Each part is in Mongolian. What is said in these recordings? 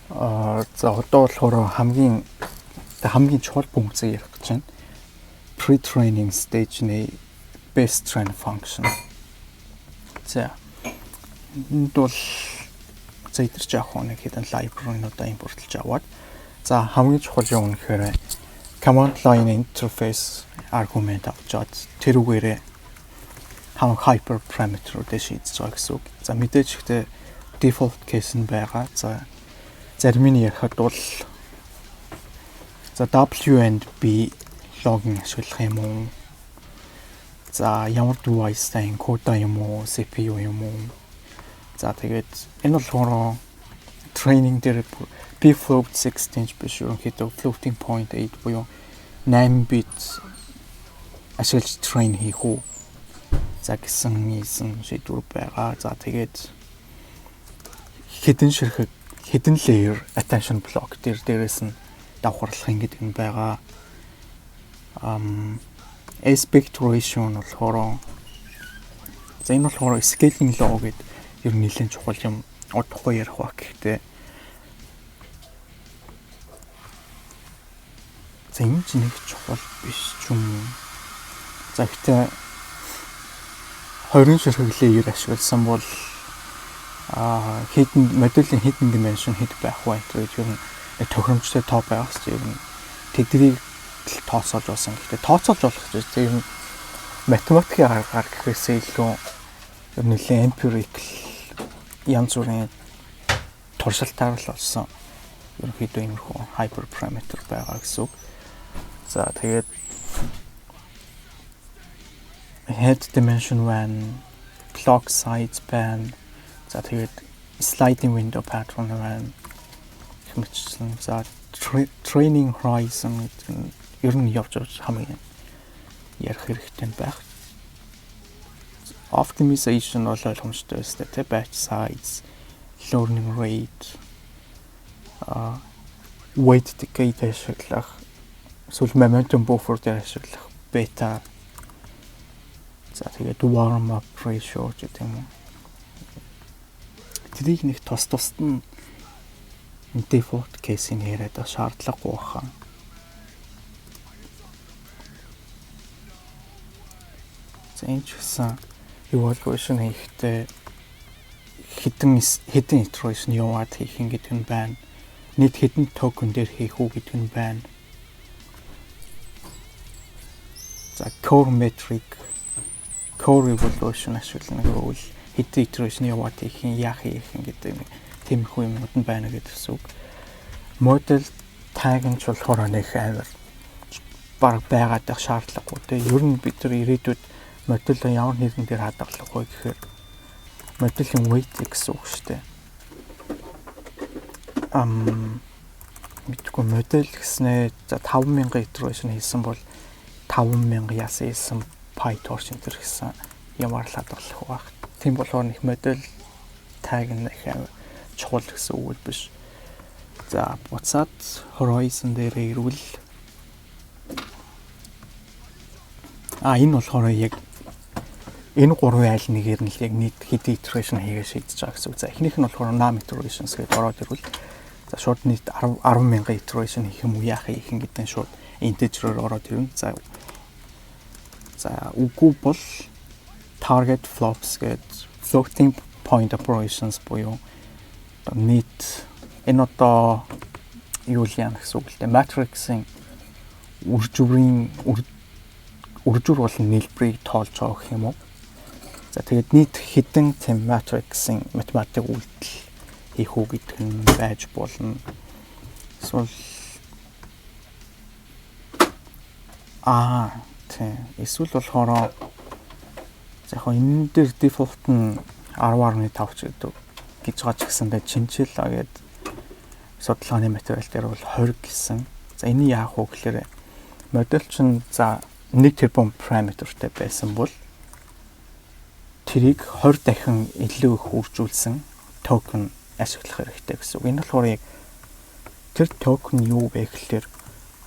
За одоо болохоор хамгийн чухал пункт ярих гэж байна. Pre-training stage-ний base train function. За энд бол за идэрч авах нэг хэдэн library-нуудаа импортлж аваад за хамгийн чухал юм гэхээр command line interface argument авчаад тэрүүгээрээ hyper parameter-уудыг шийдэж байгаа гэсэн үг. За мэдээж ихтэй default case нь байгаа. За зарим нь ярихад бол за W and B login ашиглах юм уу? За ямар device-тай encode юм уу, CPU юм уу? За тэгээд энэ болохоор training дээр B float 16 биш ерөнхийдөө floating point 8 буюу 8 bit ашиглаж train хийх үү? За гэсэн шийдвэр байгаа. За тэгээд hidden layer attention block дээрээс нь давхарлахын гэдэг нь байгаа. Aspect ratio нь болохоор за энэ болохоор scaling law гэдэг ер нь нэлээд чухал юм. Удахгүй ярих ба гэхдээ за энэ ч нэг чухал биш ч юм. За гэхдээ 20 ширхэг layer ашигласан бол модулийн hidden dimension хэд байх вэ гэдэг ер нь тохиромжтой тоо байх гэж ер нь тэднийг тооцоолж болсон. Гэхдээ тооцоолж болох гэж ер нь математикийн аргаар гэхээсээ илүү ер нь нэлээд empirical янз бүрийн туршилтаар л болсон. Ерөнхийдөө иймэрхүү hyperparameter байгаа гэсэн үг. За тэгээд head dimension 1, clock size span, за тэгээд sliding window pattern байна. Хэмжсэн. За training horizon гэдэг нь ер нь явж хамгийн ярих хэрэгтэй байх. Optimization бол ойлгомжтой өстэй те batch size, learning rate, weight decay ашиглах, эсвэл momentum buffer дээр ашиглах beta. За тэгээд warm up ratio гэдэг юм уу. Тэрийг нэг тусд нь default case-ийн яриад шаардлагагүй баха. За энэ ч гэсэн evaluation хийхдээ хэдэн iteration яваад хийх гэдэг нь байна. Нийт хэдэн токен дээр хийх үү гэдэг нь байна. За core metric, core evaluation ашиглана гэвэл хэдэн iteration яваад хийх юм яах гэдэг нэг тиймэрхүү юмнууд нь байна гэдэгс үг. Model tag нь ч болохоор нэг амар баг байгаад байх шаардлагагүй те. Ер нь бид нар ирээдүйд модуль ямар нэгэн дээр хадгалах вэ гэхээр модулийн weight гэсэн үг шүү дээ. Мэдгүй модель гэснээр за 5000 iteration хийсэн бол 5000 яасан хийсэн PyTorch энэ төр гэсэн ямар л хадгалах байх. Тийм болохоор нэг модель tag нь их чухал гэсэн үг биш. За буцаад horizon дээр ирвэл энэ болохоор яг энэ гурван айл нэгээр нь л яг нийт хэдэн iteration хийгээ шийдэж байгаа гэсэн үг. За эхнийх нь болохоор num iterations гэдэг ороод ирвэл за шууд нийт 10,000 iteration хийх юм уу яах юм гэдэг нь шууд integer-оор ороод ирнэ. За үгүй бол target flops гэдэг floating point operations буюу нийт энэ одоо юу л яах гэсэн үг л дээ. Matrix-ийн үржүүр болон нийлбэрийг тоолж байгаа гэх юм уу. За тэгээд нийт хэдэн тийм matrix-ийн математик үйлдэл хийх үү гэдэг нь байж болно. Эсвэл эсвэл болохоор за яг энэ дээр default нь 10.5 ч гэдэг гэж байгаа ч гэсэндээ чинчилаа гэдэг судалгааны материал дээр бол 20 гэсэн. За энэ яах вэ гэхээр модель чинь за 1 тэрбум параметртэй байсан бол тэрийг 20 дахин илүү их үржүүлсэн токен ашиглах хэрэгтэй гэсэн. Энэ болохоор яг тэр токен юу вэ гэхээр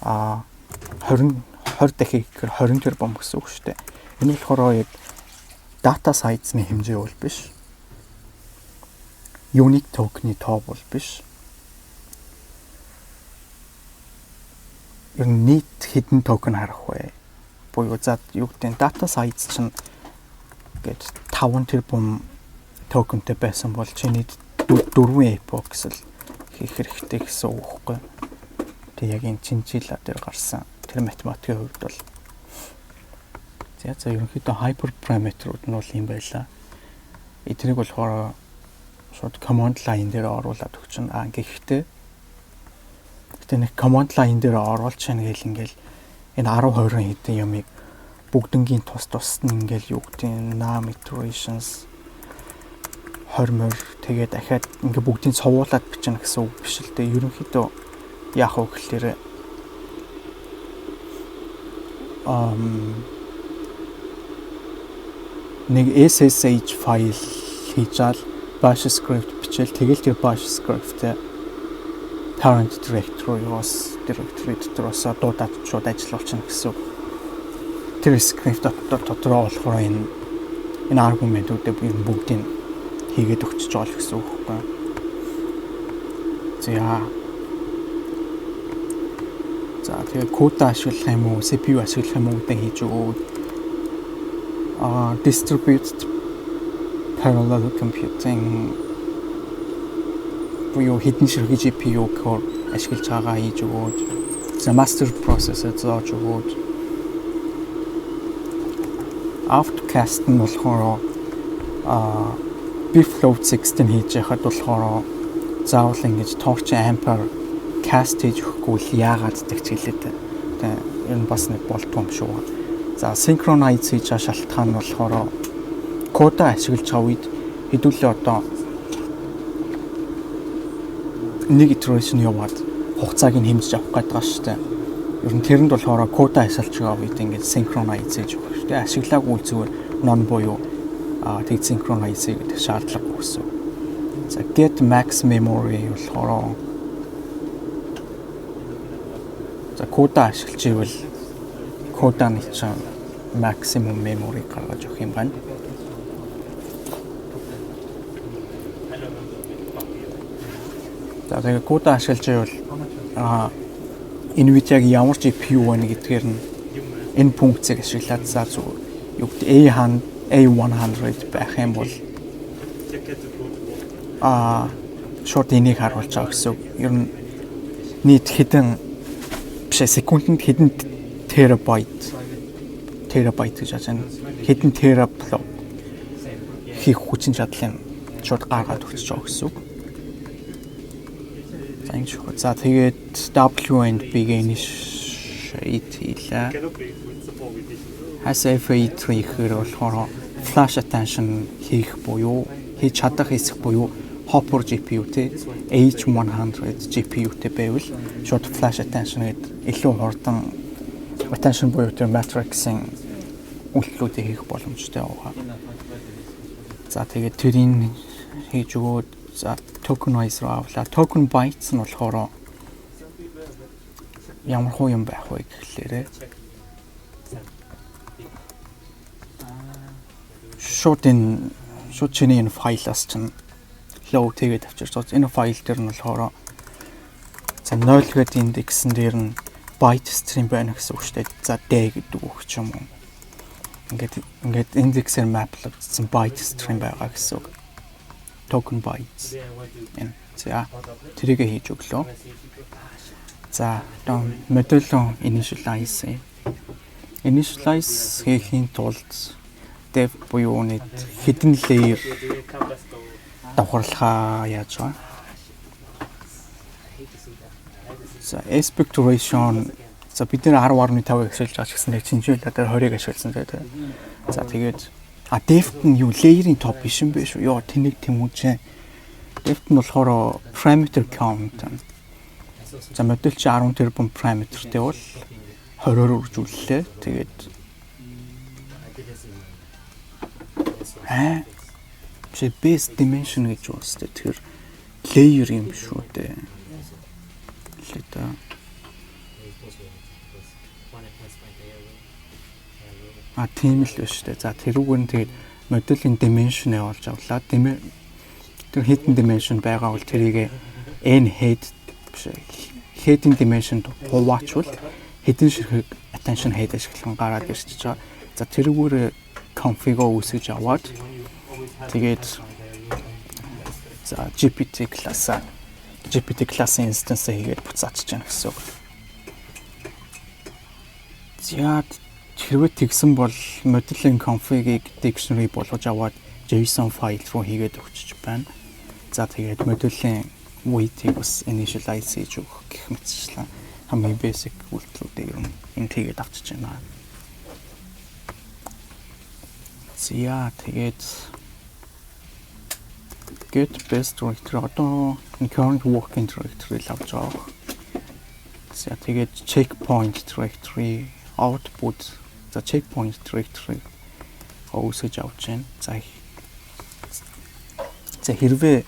20 дахин гэхээр 20 тэрбум гэсэн үг шүү дээ. Энэ болохоор яг data size-ны хэмжээ бол биш. Unique token-ы тоо бол биш. ер нь нийт хэдэн токен харах вэ? Буюу за юу гэдэг data size чинь гээд 5 тэрбум токентэй байсан бол чиний 4 epoch л хийх хэрэгтэй гэсэн үг байхгүй. Тэг яг энэ чинжила дээр гарсан тэр математикийн хувьд бол за ерөнхийдөө hyperparameter-ууд нь бол юм байлаа. Эднийг болохоор шууд command line дээр оруулаад өгчнө. Гэхдээ нэг command line дээр оруулж чана гэл ингээл энэ 10-20 хэдэн ямыг бүгднгийн тус нь ингээл юу гэдэг num iterations 20 тэгээд дахиад ингээ бүгдийг цовуулаад бичнэ гэсэн үг биш л дээ. Ерөнхийдөө яах вэ гэхээр нэг SSH файл хийжаал bash script бичээл тэгэл тэр bash script-тэй parent directory-оос дотроос дуудаад шууд ажиллуулчихна гэсэн. Тэр script дотроо болохоор энэ аргументуудыг бүгдийг хийгээд өгч жоо гэсэн үг байна. За тэгээ код ашиглах юм уу, CPU ашиглах юм уу гэдэг хийж өгөө. Distributed parallel computing буюу хідэн ширхэг GPU core ашиглаж байгаа хийж өгөөд за master processor зааж өгөөд Outcast нь болохоор bfloat 16 хийж яхад болохоор заавал ингэж torch ampere cast хийж өгөхгүй л яагаад гэж хэлээд тэ ер нь бас нэг болтгоо юм шүү. За synchronize хийж шалтгаан нь болохоор кода ашиглаж байгаа үед хэдүүлээ одоо нэг iteration яваад хугацааг нь хэмжиж авах гэдэг байгаа шүү дээ. Ер нь тэрэнд болохоор кода ашиглаж байгаа үед ингэж synchronize хийж өгөх шүү дээ. Ашиглаагүй зүгээр non буюу тэг synchronize гэдэг шаардлагагүй гэсэн. За get max memory болохоор за кода ашиглаж ивэл коданы чинь maximum memory гаргаж өгөх юм байна. За тэгээ кода ашиглаж ивэл NVIDIA-г ямар GPU байна гэдгээр нь энэ функцийг ашиглаад за зүг юу гэдэг A100 байх юм бол шууд энийг харуулж байгаа гэсэн. Ер нь нийт хэдэн биш секундэд хэдэн терабайт гэж байна. Хэдэн тераблок хийх хүчин чадлын шууд гаргаад өгч байгаа гэсэн. За тэгээд W and B-г initiate хийлээ. Has F8 хийхээр болохоор flash attention хийх буюу хийж чадах хэсэг буюу Hopper GPU тэ H100 GPU тэ байвал шууд flash attention гэдэг илүү хурдан attention буюу тэр matrix-ийн үйлдэлүүдийг хийх боломжтой байгаа. За тэгээд тэрийг хийж өгөөд за tokenizer авлаа. Token bytes нь болохоор ямар хуу юм байх вэ гэхлээрээ шууд чиний энэ файлаас чинь load тэгээд авчирч байгаа. Энэ файл дээр нь болохоор за 0 гэдэг индексэн дээр нь byte stream байна гэсэн үг шүү дээ. За D гэдэг үг ч юм уу. Ингээд индексээр маплагдсан byte stream байгаа гэсэн үг. Token bytes. За тэрийг хийж өглөө. За модуль initialize. Initialize хийхийн тулд dev буюу нэг hidden layer давхарлахаа яаж вэ? За aspect ratio за бид нэр 10.5-ыг ашиглаж байгаа ч гэсэн нэг чинжүүлээ дээр 20-ыг ашигласан тийм. За тэгээд depth нь юу layer-ийн топ биш юм бэ шүү. Йоо тэнийг тэмүүжээ. Depth нь болохоор parameter count. За модуль чи 10 тэрбум parameterтэй бол 20-оор үржүүллээ. Тэгээд чи base dimension гэж үстэй. Тэгэхээр layer юм шүү дээ. Лэта. Тийм л биш үү. За тэрүүгээр нь тэгээд модулийн dimension явуулж авлаа. Тэр hidden dimension байгаа бол тэрийг n head биш head-ийн dimension хуваачвал хэдэн ширхэг attention head ашиглан гараад ирчихэж байгаа. За тэрүүгээр config үүсгэж аваад тэгээд за GPT классын instance хийгээд буцаачж яана гэсэн үг. За хэрвээ тэгсэн бол modeling config-ийг dictionary болгож аваад JSON файл руу хийгээд өгчөж байна. За тэгээд modeling weight-ийг бас initialize хийж өгөх гэх мэтчлэн хамгийн basic үйлдэлүүдийг ер нь энд хийгээд авчиж байна. За тэгээд get best directory одоо current working directory л авч байгаа. За тэгээд checkpoint directory output за checkpoint directory үүсгэж авч байна. За хэрвээ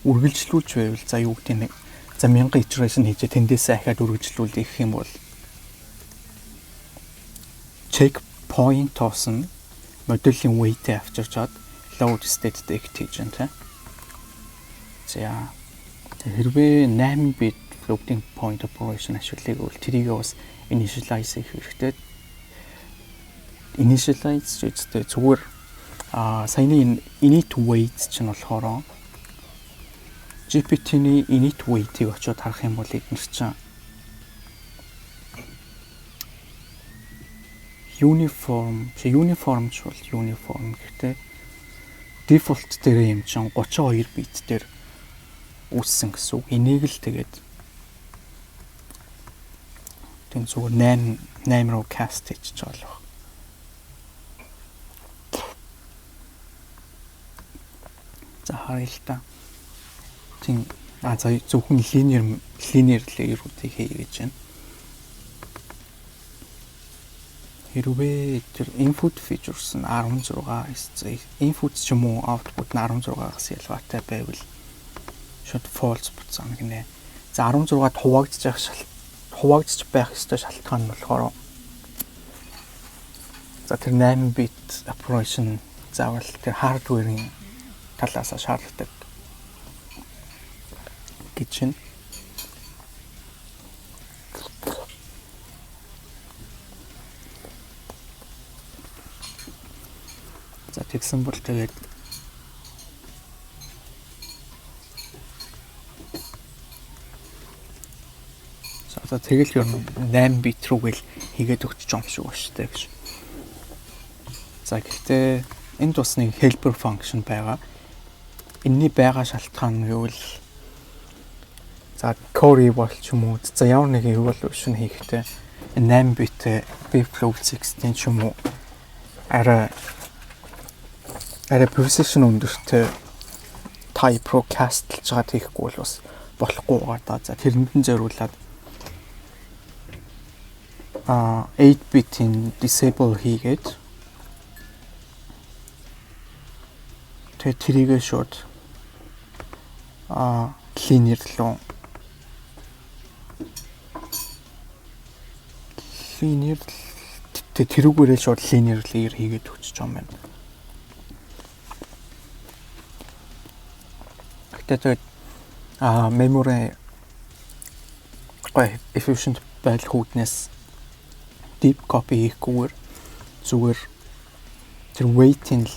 үргэлжлүүлж байвал за юу гэдэг нэг за 1000 iteration хийжээ тэндээсээ ахаад үргэлжлүүлэх гэх юм бол checkpoint тоосон модулийн weight-ийг авчирчаад load state detect хийж байна. За хэрвээ 8 bit floating point operation ашиглахыг бол тэрийг бас initialize хийх хэрэгтэй. Initialize гэжтэй зүгээр саяны init weight чинь болохоор GPT-ний init weight-ийг очиод харах юм бол эдгээр чинь uniform гэхдээ default дээр юм чинь 32 bit дээр үүссэн гэсэн үг. Энийг л тэгээд тэн зүгээр 8 руу cast хийж байгаа. За харъя л та. За зөвхөн linear layer-уудыг хий гэж байна. Хэрвээ тэр input features нь 16 input ч юм уу output нь 16-аас ялгаатай байвал шууд false буцаана гинэ. За 16-д хуваагдчих байх ёстой шалтгаан нь болохоор за тэр 8 bit operation заавал тэр hardware-ийн талаас шаардлагатай гэж байна. За тэгсэн бол тэгээд за тэгэл ер нь 8 bit рүүгээл хийгээд өгч юм шиг байна шүү дээ гэж. За гэхдээ энд бас нэг helper function байгаа. Энэний байгаа шалтгаан нь юу вэ? За core eval ч юм уу. За ямар нэг evaluation хийхдээ 8 bit bfloat 16 ч юм уу арай precision өндөртэй type руу castlж байгаа хийхгүй бол бас болохгүй байгаа да. За тэрэнд нь зориулаад 8 bit-ийн disable хийгээд тэгээд тэрийгээ шууд linear руу тэрүүгээрээ шууд linear layer хийгээд өгч байгаа юм байна. Тэгээд memory efficient байх хүүднээс deep copy хийхгүйгээр зүгээр тэр weight-ийн л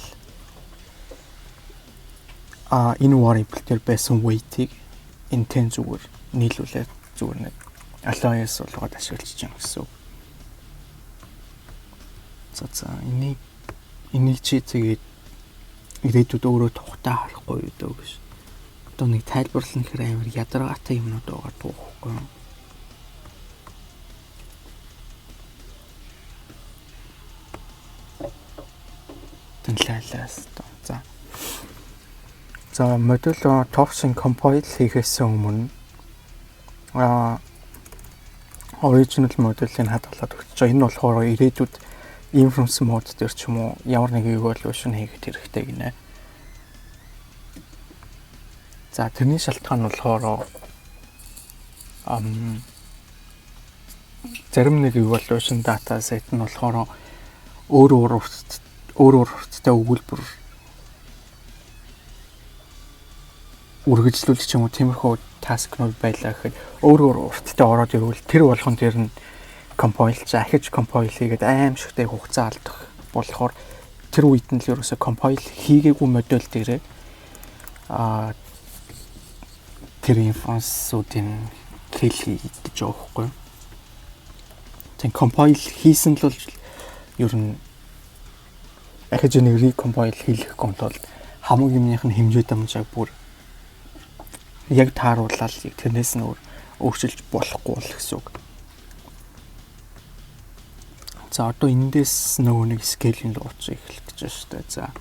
энэ variable дээр байсан weight-ийг энэ зүгээр нийлүүлээд зүгээр нэг alias болгоод ашиглаж байгаа гэсэн үг. За энийг чи тэгээд ирээдүйд өөрөө тухтай харахгүй юу дөө гэж. Одоо нэг тайлбарлах хэрэг амар ядаргаатай юмнууд байгаа дуухгүй юу? Тэнлэлээс за модуль топсын compile хийхээс өмнө original модулийн хадгалаад өгч байгаа. Энэ болохоор ирээдүйд inference mode дээр ч юм уу ямар нэг evaluation хийхэд хэрэгтэй гинэ. За тэрний шалтгаан нь болохоор зарим нэг evaluation data set нь болохоор өөр урттай өгүүлбэр үргэлжлүүлэх юм уу тиймэрхүү таскнууд байлаа гэхэд өөр урттай ороод ирвэл тэр болгон дээр нь compile захиж compile хийгээд аимшигтэй хугацаа алдах болохоор тэр үед нь л ерөөсө compile хийгээгүй модуль дээрээ тэр инференсуудын kill хийж байгаа байхгүй. Тэг compile хийсэн л бол ер нь ахиж нэг recompile хийхгүй бол хамаг юмных нь хэмжээ дамжааг бүр яг тааруулаад тэрнээс нь өөрчилж болохгүй л гэсэн үг. За одоо эндээс нөгөө нэг scaling лууч эхлэх гэж байна шүү дээ.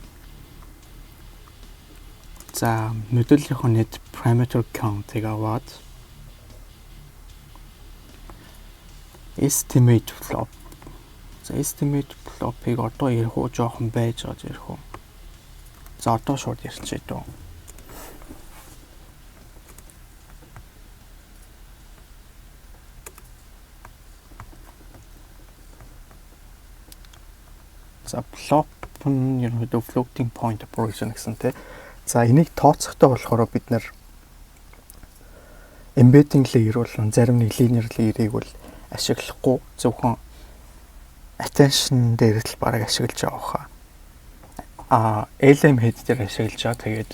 За модулийнхоо net parameter count-ыг аваад estimate flop. За estimate flop-ыг одоо ярих уу жоохон байж гаж ярих уу. За одоо шууд ярьчих дөө. За flop нь ерөнхийдөө floating point operation гэсэн тий. За энийг тооцохдоо болохоор бид нэр embedding layer бол зарим нэг linear layer-ыг бол ашиглахгүй зөвхөн attention дээр л бараг ашиглаж байгаа хаа. LM head дээр ашиглаж байгаа. Тэгээд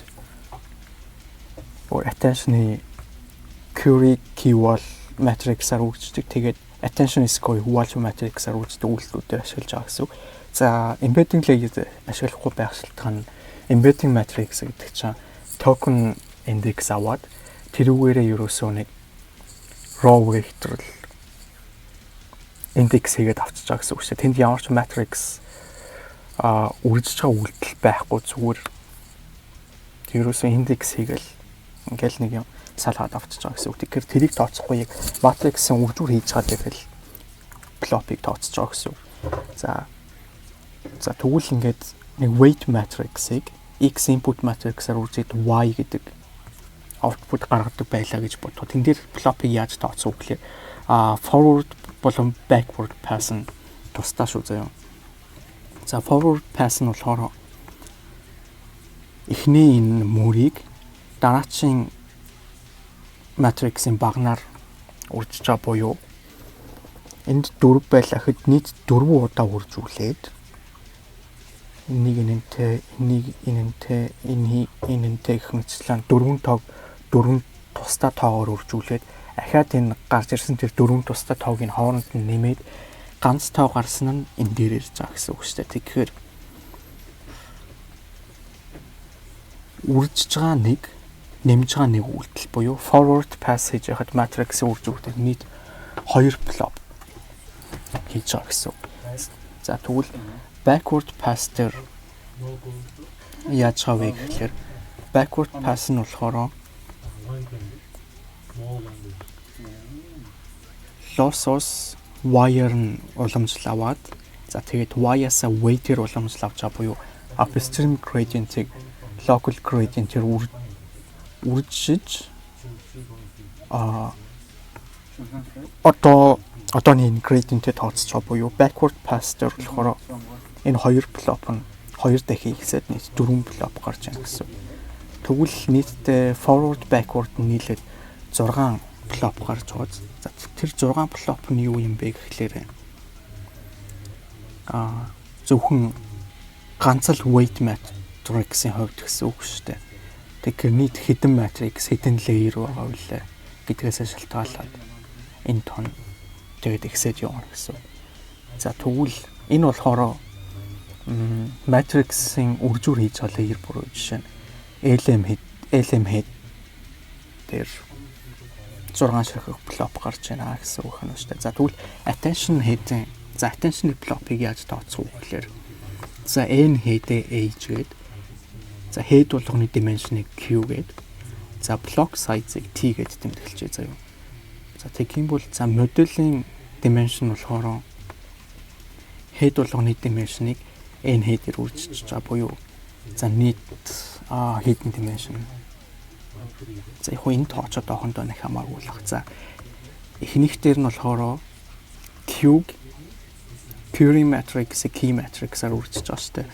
attention-ы query keywall matrix-аар үүсдэг. Тэгээд attention score wall matrix-аар үүсдэг үйлдэлүүдээр ашиглаж байгаа гэсэн. За embedding layer ашиглахгүй байх шалтгаан нь embedding matrix гэдэг чинь token index аваад тэрүүгээрээ ерөөсөө нэг raw vector index хийгээд авчиж байгаа гэсэн үг шүү дээ. Тэнд ямар ч matrix үржиж байгаа үйлдэл байхгүй зүгээр ерөөсөө index хийгээл ингээл нэг юм салгаад авчиж байгаа гэсэн үг. Тэгэхээр тэрийг тооцохгүй яг matrix-ын үржүүр хийж байгаа дээр л flop-ыг тооцож байгаа гэсэн үг. За тэгвэл ингээд нэг weight matrix-ыг x input matrix-аар үржээд y гэдэг output гаргадаг байлаа гэж бодоход тэн дээр flop-ыг яаж тооцох вэ гэхээр forward болон backward pass нь тусдаа шүү заяа. За forward pass нь болохоор эхний энэ мөрийг дараачийн matrix-ийн багнаар үржиж байгаа буюу энд 4 байлаа гэхэд нийт 4 удаа үржүүлээд нэг энэнтэй гэх мэтчлэн 4 тусдаа тоогоор үржүүлээд ахаад энэ гарч ирсэн тэр 4 тусдаа тоогийн хооронд нь нэмээд ганц тоо гарсан нь энэ дээр ирж байгаа гэсэн үг шүү дээ. Тэгэхээр үржиж байгаа нэг нэмж байгаа нэг үйлдэл буюу forward pass хийж яхад matrix-ийн үржүүлэлт нийт 2 flop хийж байгаа гэсэн үг. За тэгвэл backward pass дээр яаж байгаа вэ гэхээр backward pass нь болохоор loss-ос wire нь уламжлал аваад за тэгээд y-аас weight-ээр уламжлал авч байгаа буюу upstream gradient-ийг local gradient-ээр үржиж одооний gradient-ийг тооцож байгаа буюу backward pass дээр болохоор энэ 2 flop нь 2 дахин ихсээд нийт 4 flop гарч ийн гэсэн. Тэгвэл нийтдээ forward backward нийлээд 6 flop гарч байгаа. За тэр 6 flop нь юу юм бэ гэхлээр зөвхөн ганц л weight matrix-ийн хувьд гэсэн үг шүү дээ. Тэгэхээр нийт хэдэн matrix хэдэн layer байгаа вэ гэдгээс шалтгаалаад энэ тон тэгээд ихсэж явна гэсэн. За тэгвэл энэ болохоор matrix-ийн үржүүр хийж байгаа layer буруу жишээ нь LM head дээр 6 ширхэг flop гарч байна гэсэн үг байна шүү дээ. За тэгвэл attention head-ийн attention flop-ыг яаж тооцох вэ гэхээр за n head-ээ h гээд за head болгоны dimension-ыг q гээд за block size-ыг t гээд тэмдэглэжээ заяа. За тэгхийн бол за модулийн dimension болохоор head болгоны dimension-ыг n head-ээр үржиж байгаа буюу за нийт head-ийн dimension за яг энэ тоочод хоорондоо нэг хамаагүй л баг. За эхнийх дээр нь болохоор query matrix key matrix-аар үржиж байгаа шүү дээ.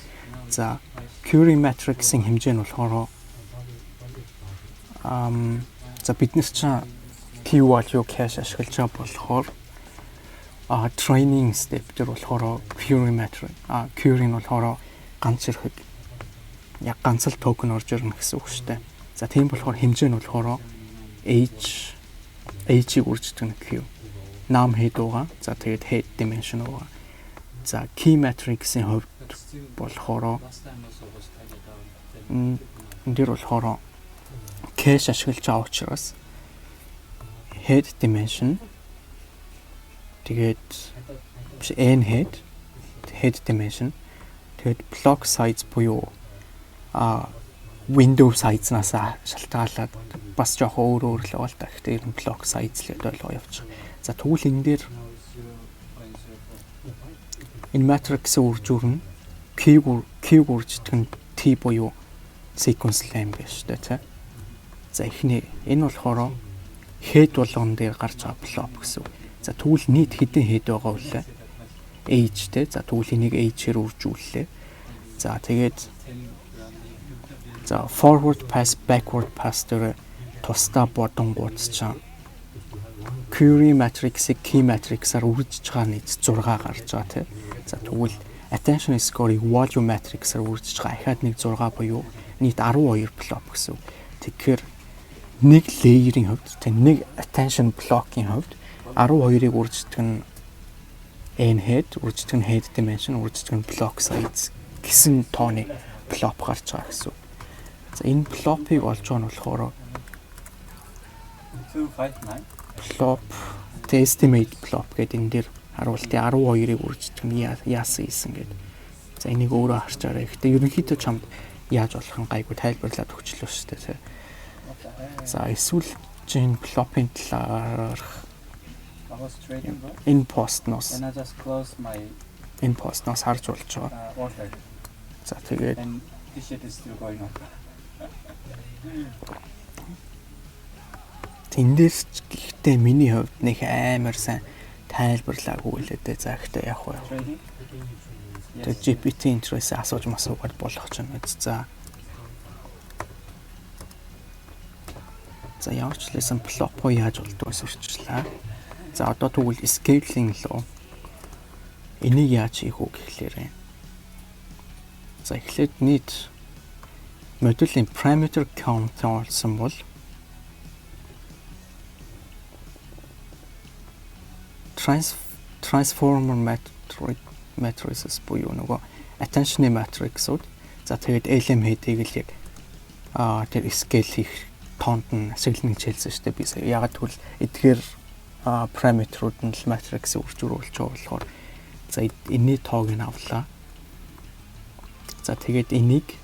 За query matrix-ийн хэмжээ нь болохоор за бид нар чинь key value cache ашиглаж байгаа болохоор training step дээр болохоор query metric query нь болохоор ганц ирэхэд яг ганц л токен орж ирнэ гэсэн үг шүү дээ. За тийм болохоор хэмжээ нь болохоор h-ийг үрждэг нь q. Num head байгаа. За тэгээд head dimension байгаа. За key matrix-ийн хувьд болохоор энэ дээр болохоор cache ашиглаж байгаа учраас head dimension тэгээд n head dimension тэгээд block size буюу window size-наас шалтгаалаад бас жоохон өөр л байгаа л та. Гэхдээ ер нь block size л гэдэг ойлгоо явчих. За тэгвэл энэ дээр энэ matrix-ийн үржүүр нь q үрждэг нь t буюу sequence length гэж дээ тий. За эхний энэ болохоор head болгон дээр гарч байгаа block гэсэн. За тэгвэл нийт хэдэн head байгаа вэ? H тий. За тэгвэл энийг H-ээр үржүүллээ. За тэгээд за forward pass backward pass дээр тусдаа бодонгууд чам query matrix-ийг key matrix-аар үржиж байгаа нийт 6 гарч байгаа тий. За тэгвэл attention score-ыг volume matrix-аар үржиж байгаа ахаад нэг 6 буюу нийт 12 block гэсэн. Тэгэхээр нэг layer-ийн хувьд тэг нэг attention block-ийн хувьд 12-ыг үрждэг нь n head, үрждэг нь head dimension, үрждэг нь block size гэсэн тооны block гарч байгаа гэсэн. За энэ block-ыг олж байгаа нь болохоор 259 block the estimate block гэдэг энэ дээр харуултын 12-ыг үрждэг нь яасан ийсэн гэдэг. За энийг өөрөө харчаарай. Гэхдээ ерөнхийдөө чамд яаж болох нь гайгүй тайлбарлаад өгчлөө шүү дээ. За эсвэл чинь block-ын талаар энэ post-ноос энэ post-ноос харж болж байгаа. За тэгээд тэндээс гэхдээ миний хувьд нэг амар сайн тайлбарлаагүй л дээ. За гэхдээ яг уу. Тэгээд GPT интерфейс асууж масуугаад болох ч юм уу. За ямар ч лсэн блок яаж болдог гэсэн урьдчилаа. За одоо тэгвэл scaling лөө энийг яаж хийх үү гэхлээрээ. За эхлээд нийт модулийн parameter count олсон бол transformer matrices буюу нөгөө attention matrix-ууд за тэгээд LM head-ийг л яг тэр scale хийх тоонд нь ашиглана гэж хэлсэн шүү дээ. Би сая ягаад гэвэл эдгээр параметрууд нь л матриксыг үржүүлж байгаа болохоор за энэний тоог нь авлаа. За тэгээд энийг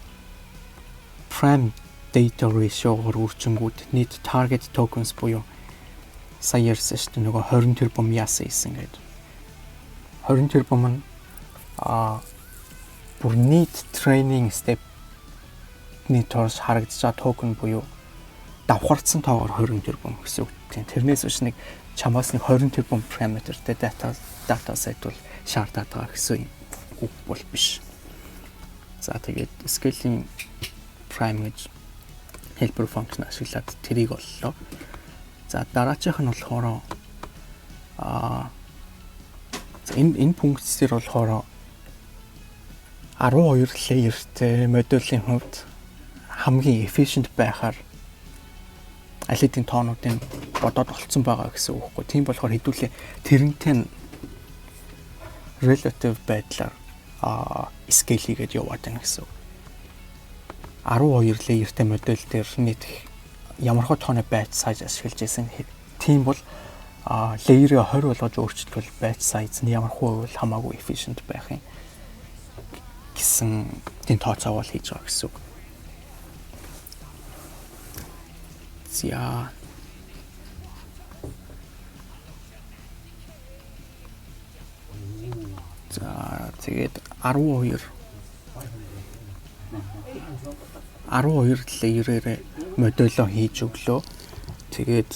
prime data ratio-гоор үржингүүд нийт target tokens буюу сая ярьсан шүү дээ нөгөө 20 тэрбум яасан ийсэн гэдэг. 20 тэрбум нь бүр нийт training step-ний тоос харагдаж байгаа токен буюу давхарцсан тоогоор 20 тэрбум гэсэн үг. Тэрнээс биш нэг чамаас нэг 20 тэрбум параметртэй дата set бол шаардаад байгаа гэсэн үг бол биш. За тэгээд scaling prime гэж helper function ашиглаад тэрийг оллоо. За дараачих нь болохоор энэ пункт дээр болохоор 12 layerтэй модулийн хувьд хамгийн efficient байхаар аль хэдийн тоонуудыг бодоод олцсон байгаа гэсэн үг байхгүй. Тийм болохоор хэдүүлээ тэрнтэй relative байдлаар scale хийгээд яваад байна гэсэн үг. 12 layerтэй модель дээр нийт ямархуу тооны batch size ашиглаж байсан. Тийм бол layer-ыг 20 болгож өөрчлөлт batch size нь ямархуу байвал хамаагүй efficient байх юм гэсэн тийм тооцоогоо хийж байгаа гэсэн үг. За тэгээд 12 layer-ээр модулоо хийж өглөө. Тэгээд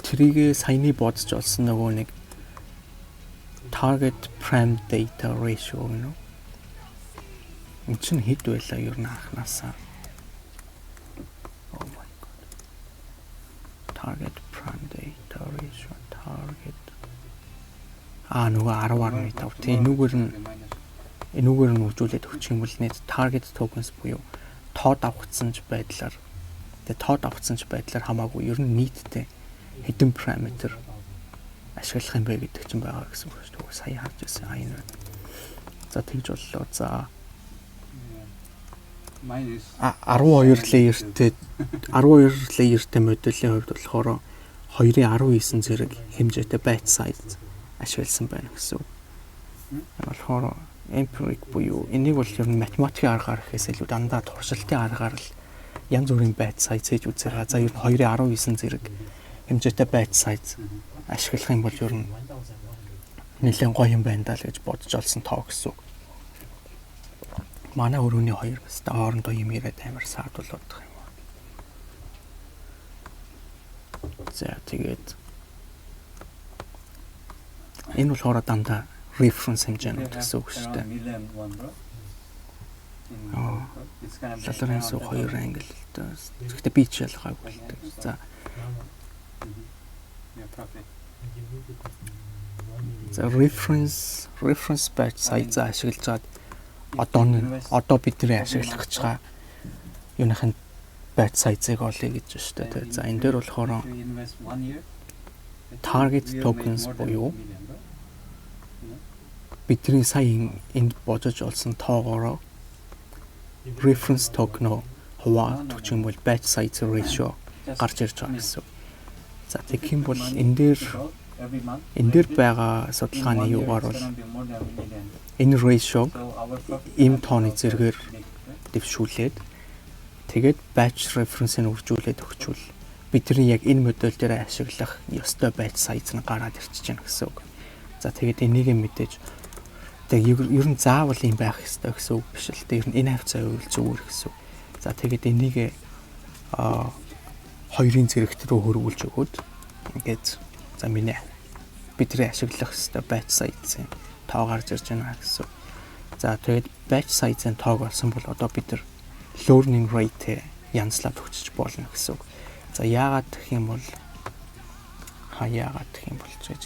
тэрийг саяны бодож олсон нөгөө нэг target prime data ratio гэнэ. Энд чинь хэд байлаа ер нь анханасаа. Oh my god. Target prime нөгөө 10.5 тийм энүүгээр нь үржүүлээд өгчих юм бол нийт target tokens буюу тоод авагдсан байдлаар хамаагүй ер нь нийтдээ хэдэн параметр ашиглах юм бэ гэдэг чинь байгаа гэсэн үг шүү дээ. Сая харж ирсэн энэ. За тэгж боллоо. За 12 layerтэй модулийн хувьд болохоор 2.19 зэрэг хэмжээтэй batch size ашигласан байна гэсэн үг. Тэгэхээр empiric буюу энийг бол ер нь математикийн аргаар гэхээс илүү дандаа туршилтын аргаар л янз бүрийн batch size хийж үзээ. За ер нь 2.19 зэрэг хэмжээтэй batch size ашиглах юм бол ер нь нэлээд гоё юм байна даа л гэж бодож олсон тоо гэсэн үг. Манай өрөөний хоёр бас хоорондоо юм яриад амар саадуулдаг юм аа. За тэгээд энэ болохоор дандаа reference хэмжээ гэсэн үг шүү дээ. Лаларын суу 2 англ. Гэхдээ би ч ялгаагүй л дээ. За. За reference batch size ашиглаж чад одоо бидний ашиглах гэж байгаа юуныхын batch size-ыг олъё гэж байна шүү дээ. За энэ дээр болохоор target tokens буюу бидний сая энд бодож олсон тоогоороо reference token хуваалт өгч юм бол batch size ratio гарч ирж байгаа гэсэн. За тэгэх юм бол энэ дээр байгаа судалгааны юугаар бол энэ ratio им тооны зэрэгээр дэвшүүлээд тэгээд batch reference-ыг үржүүлээд өгчвөл бидний яг энэ модуль дээр ашиглах ёстой batch size нь гараад ирчихэж байна гэсэн үг. За тэгээд энийг мэдээж тэгээд ер нь заавал юм байх ёстой гэсэн үг биш л дээ. Ер нь энэ хавцаа үйл зүгээр гэсэн үг. За тэгээд энийг хоёрын зэрэгт рүү хөрвүүлж өгөөд ингээд за бидний ашиглах ёстой batch size-ийн тоо гарч ирж байна гэсэн. За тэгээд batch size-ийн тоог олсон бол одоо бид нар learning rate янзлаад өгчөж болно гэсэн үг. За яагаад гэх юм бол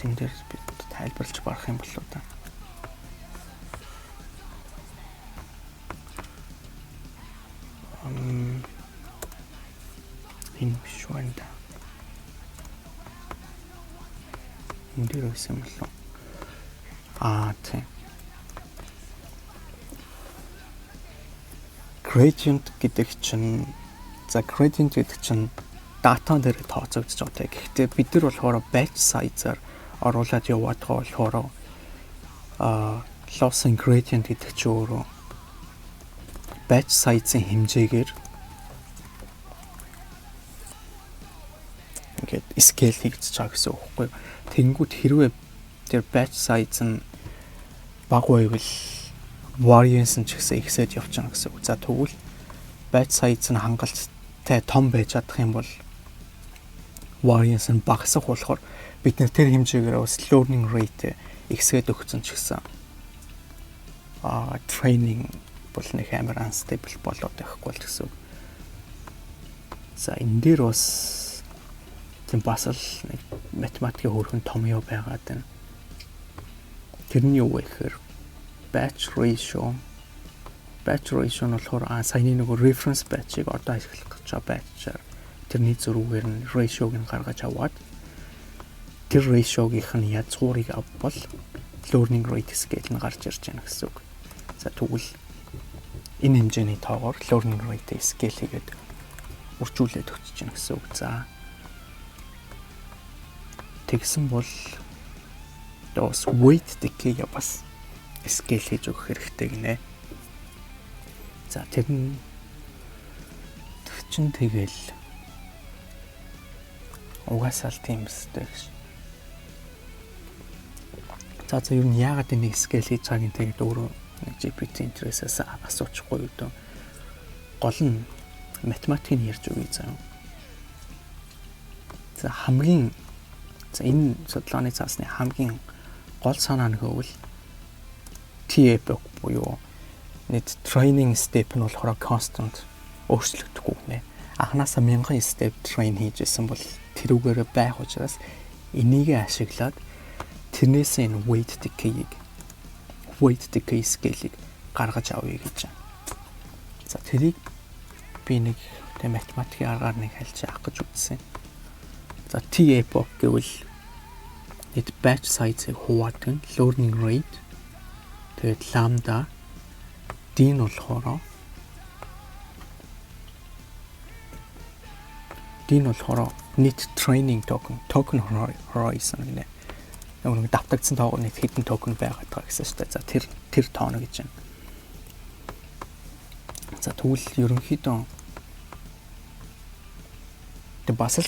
энэ дээр бид тайлбарлаж барах юм болоо да. Энэ биш байна да. Энэ дээр байсан болоо. Тийм. Gradient гэдэг чинь дата дээр тооцогдож байгаа. Гэхдээ бид нар болохоор batch size-аар оруулаад яваад байгаа болохоор loss gradient гэдэг чинь өөрөө batch size-ийн хэмжээгээр ингээд scale хийгдэж байгаа гэсэн үг байхгүй. Тэнгүүд хэрвээ тэр batch size нь бага байвал variance нь ч гэсэн ихсээд явчихна гэсэн үг. За тэгвэл batch size нь хангалттай том байж чадах юм бол variance нь багасах болохоор бид нэр тэр хэмжээгээр бас learning rate ихсээд өгсөн ч гэсэн training бол нэг амар unstable болоод байхгүй л гэсэн үг. За энэ дээр бас тийм бас л нэг математикийн хөрхөн том юу байгаад байна. Тэрний юу вэ гэхээр batch ratio нь болохоор саяны нөгөө reference batch-ийг одоо ашиглах гэж байгаа batch-аар тэрний зөрүүгээр нь ratio-г нь гаргаж аваад тэр ratio-гийнх нь язгуурыг авбал learning rate scale нь гарч ирж байна гэсэн үг. За тэгвэл энэ хэмжээний тоогоор learning rate scale хийгээд үржүүлээд өгч байна гэсэн үг. За тэгсэн бол дос weight decay бас scale хийж өгөх хэрэгтэй гинэ. За тэр нь чинь тэгэл угаасаа л тийм өстэй гэж. За ер нь яагаад энийг scale хийж байгааг тэгээд өөрөө GPT интерфейсээс асуучихгүй юу дөө. Гол нь математикийг ярьж өгье заа. За энэ судалгааны цаасны хамгийн гол санаа нь гэвэл T-epoch буюу net training step нь болохоор constant өөрчлөгдөхгүй нэ. Анханасаа 1000 step train хийжсэн бол тэрүүгээр байх учраас энийг ашиглаад тэрнээс энэ weight decay scale-ийг гаргаж авъя гэж байна. За тэрийг би нэг математикийн аргаар нэг хэлж яах гэж үзсэн. За T epoch гэвэл эд batch size-ыг хувадаг learning rate тэгээд lambda D нь болохоор нийт training token horizon гэнэ. Нэг давтагдсан тоогны хэдэн токен байгаад байгаа гэсэн шүү дээ. За тэр тооно гэж байна. За тэгвэл ерөнхийдөө бас л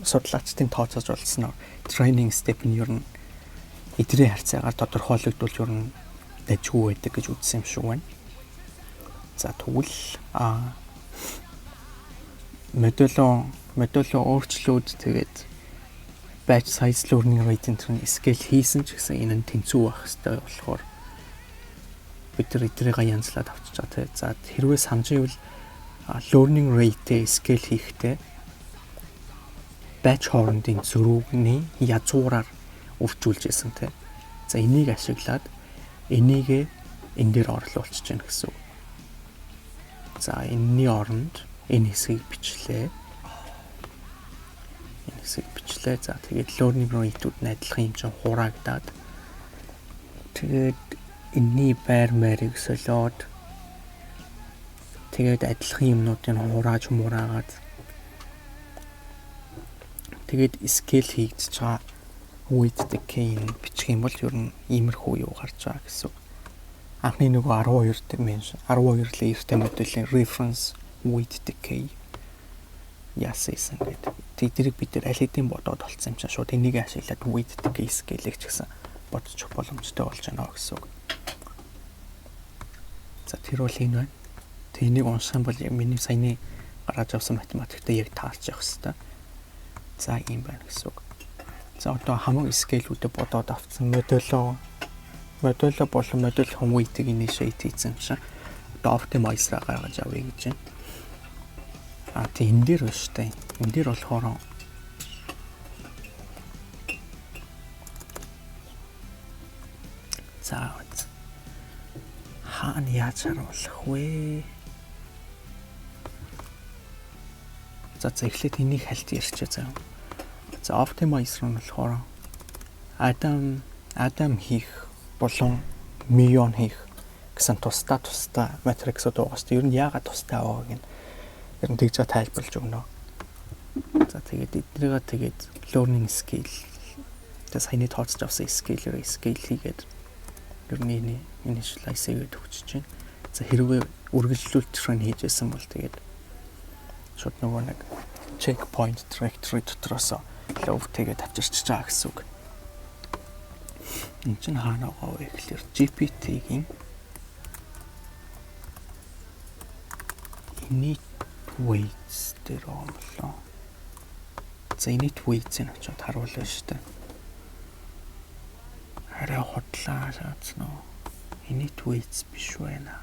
судлаачдын тооцоож болсон training step нь ер нь эдрийн харьцаагаар тодорхойлогдвол ер нь дайггүй байдаг гэж үзсэн юм шиг байна. За тэгвэл модуло өөрчлөөд тэгээд batch size learning rate энэ scale хийсэн ч гэсэн энэ нь тэнцүү байх хэрэгтэй болохоор бид эдрийг янзлаад авчиж байгаа. За хэрвээ санаж ивэл learning rate scale хийхдээ batch хоорондын зөрүүний язуураар үржүүлж байсан те. За энийг ашиглаад энийг энэ дээр орлуулчих чинь гэсэн үг. За энэний оронд энэ хэсгийг бичлээ. За тэгээд learning rate-үүд нь адилхан юм чинь хураагдаад тэгээд энэний байр мэрийг солиод тэгээд адилхан юмнуудыг мураагаад тэгээд scale хийгдэж байгаа weight decay-ийг бичих юм бол ер нь иймэрхүү юу гарч байгаа гэсэн. Анхны нөгөө 12 layer-тэй модулийн reference weight decay яасан гэдэг. Тэрийг бид аль хэдийн бодоод олцсон юм чинь шууд энийг ашиглаад weight decay scale-ийг ч гэсэн бодчих боломжтой болж байна гэсэн үг. За тэр бол энэ байна. Тэг энийг унших юм бол миний саяны гаргаж авсан математиктэй яг таарч явах хэрэгтэй. За ийм байна гэсэн үг. За одоо хамаг scale-үүдээ бодоод авсан модуло болон модулын weight-ийг initiate хийсэн чинь одоо optimizer гаргаж авъя гэж байна. Тэг энэ дээр биш үү? Энэ дээр болохоор за хаана яаж харуулах вэ? За эхлээд энийг хальт ярьчаа заа. За optimizer нь болохоор Адам хийх болон Million хийх гэсэн тусдаа матриксууд байгаа шүү дээ. Ер нь яагаад тусдаа байгааг нь ер нь тэгж тайлбарлаж өгнө. За тэгээд learning scale тэс хаяны тооцож авсан scale хийгээд ер нь initialize хийгээд өгч чинь. За хэрвээ үргэлжлүүлэлт train хийжсэн бол тэгээд шууд нөгөө нэг checkpoint trajectory дотроос love тэгээд авчирч байгаа гэсэн үг. Энд чинь хаана байгаа вэ гэхээр GPT-гийн init weights дээр оомлоо. За init weights-ийг очоод харуулна шүү дээ. Арай хотлаа шаацно. Init weights биш байна.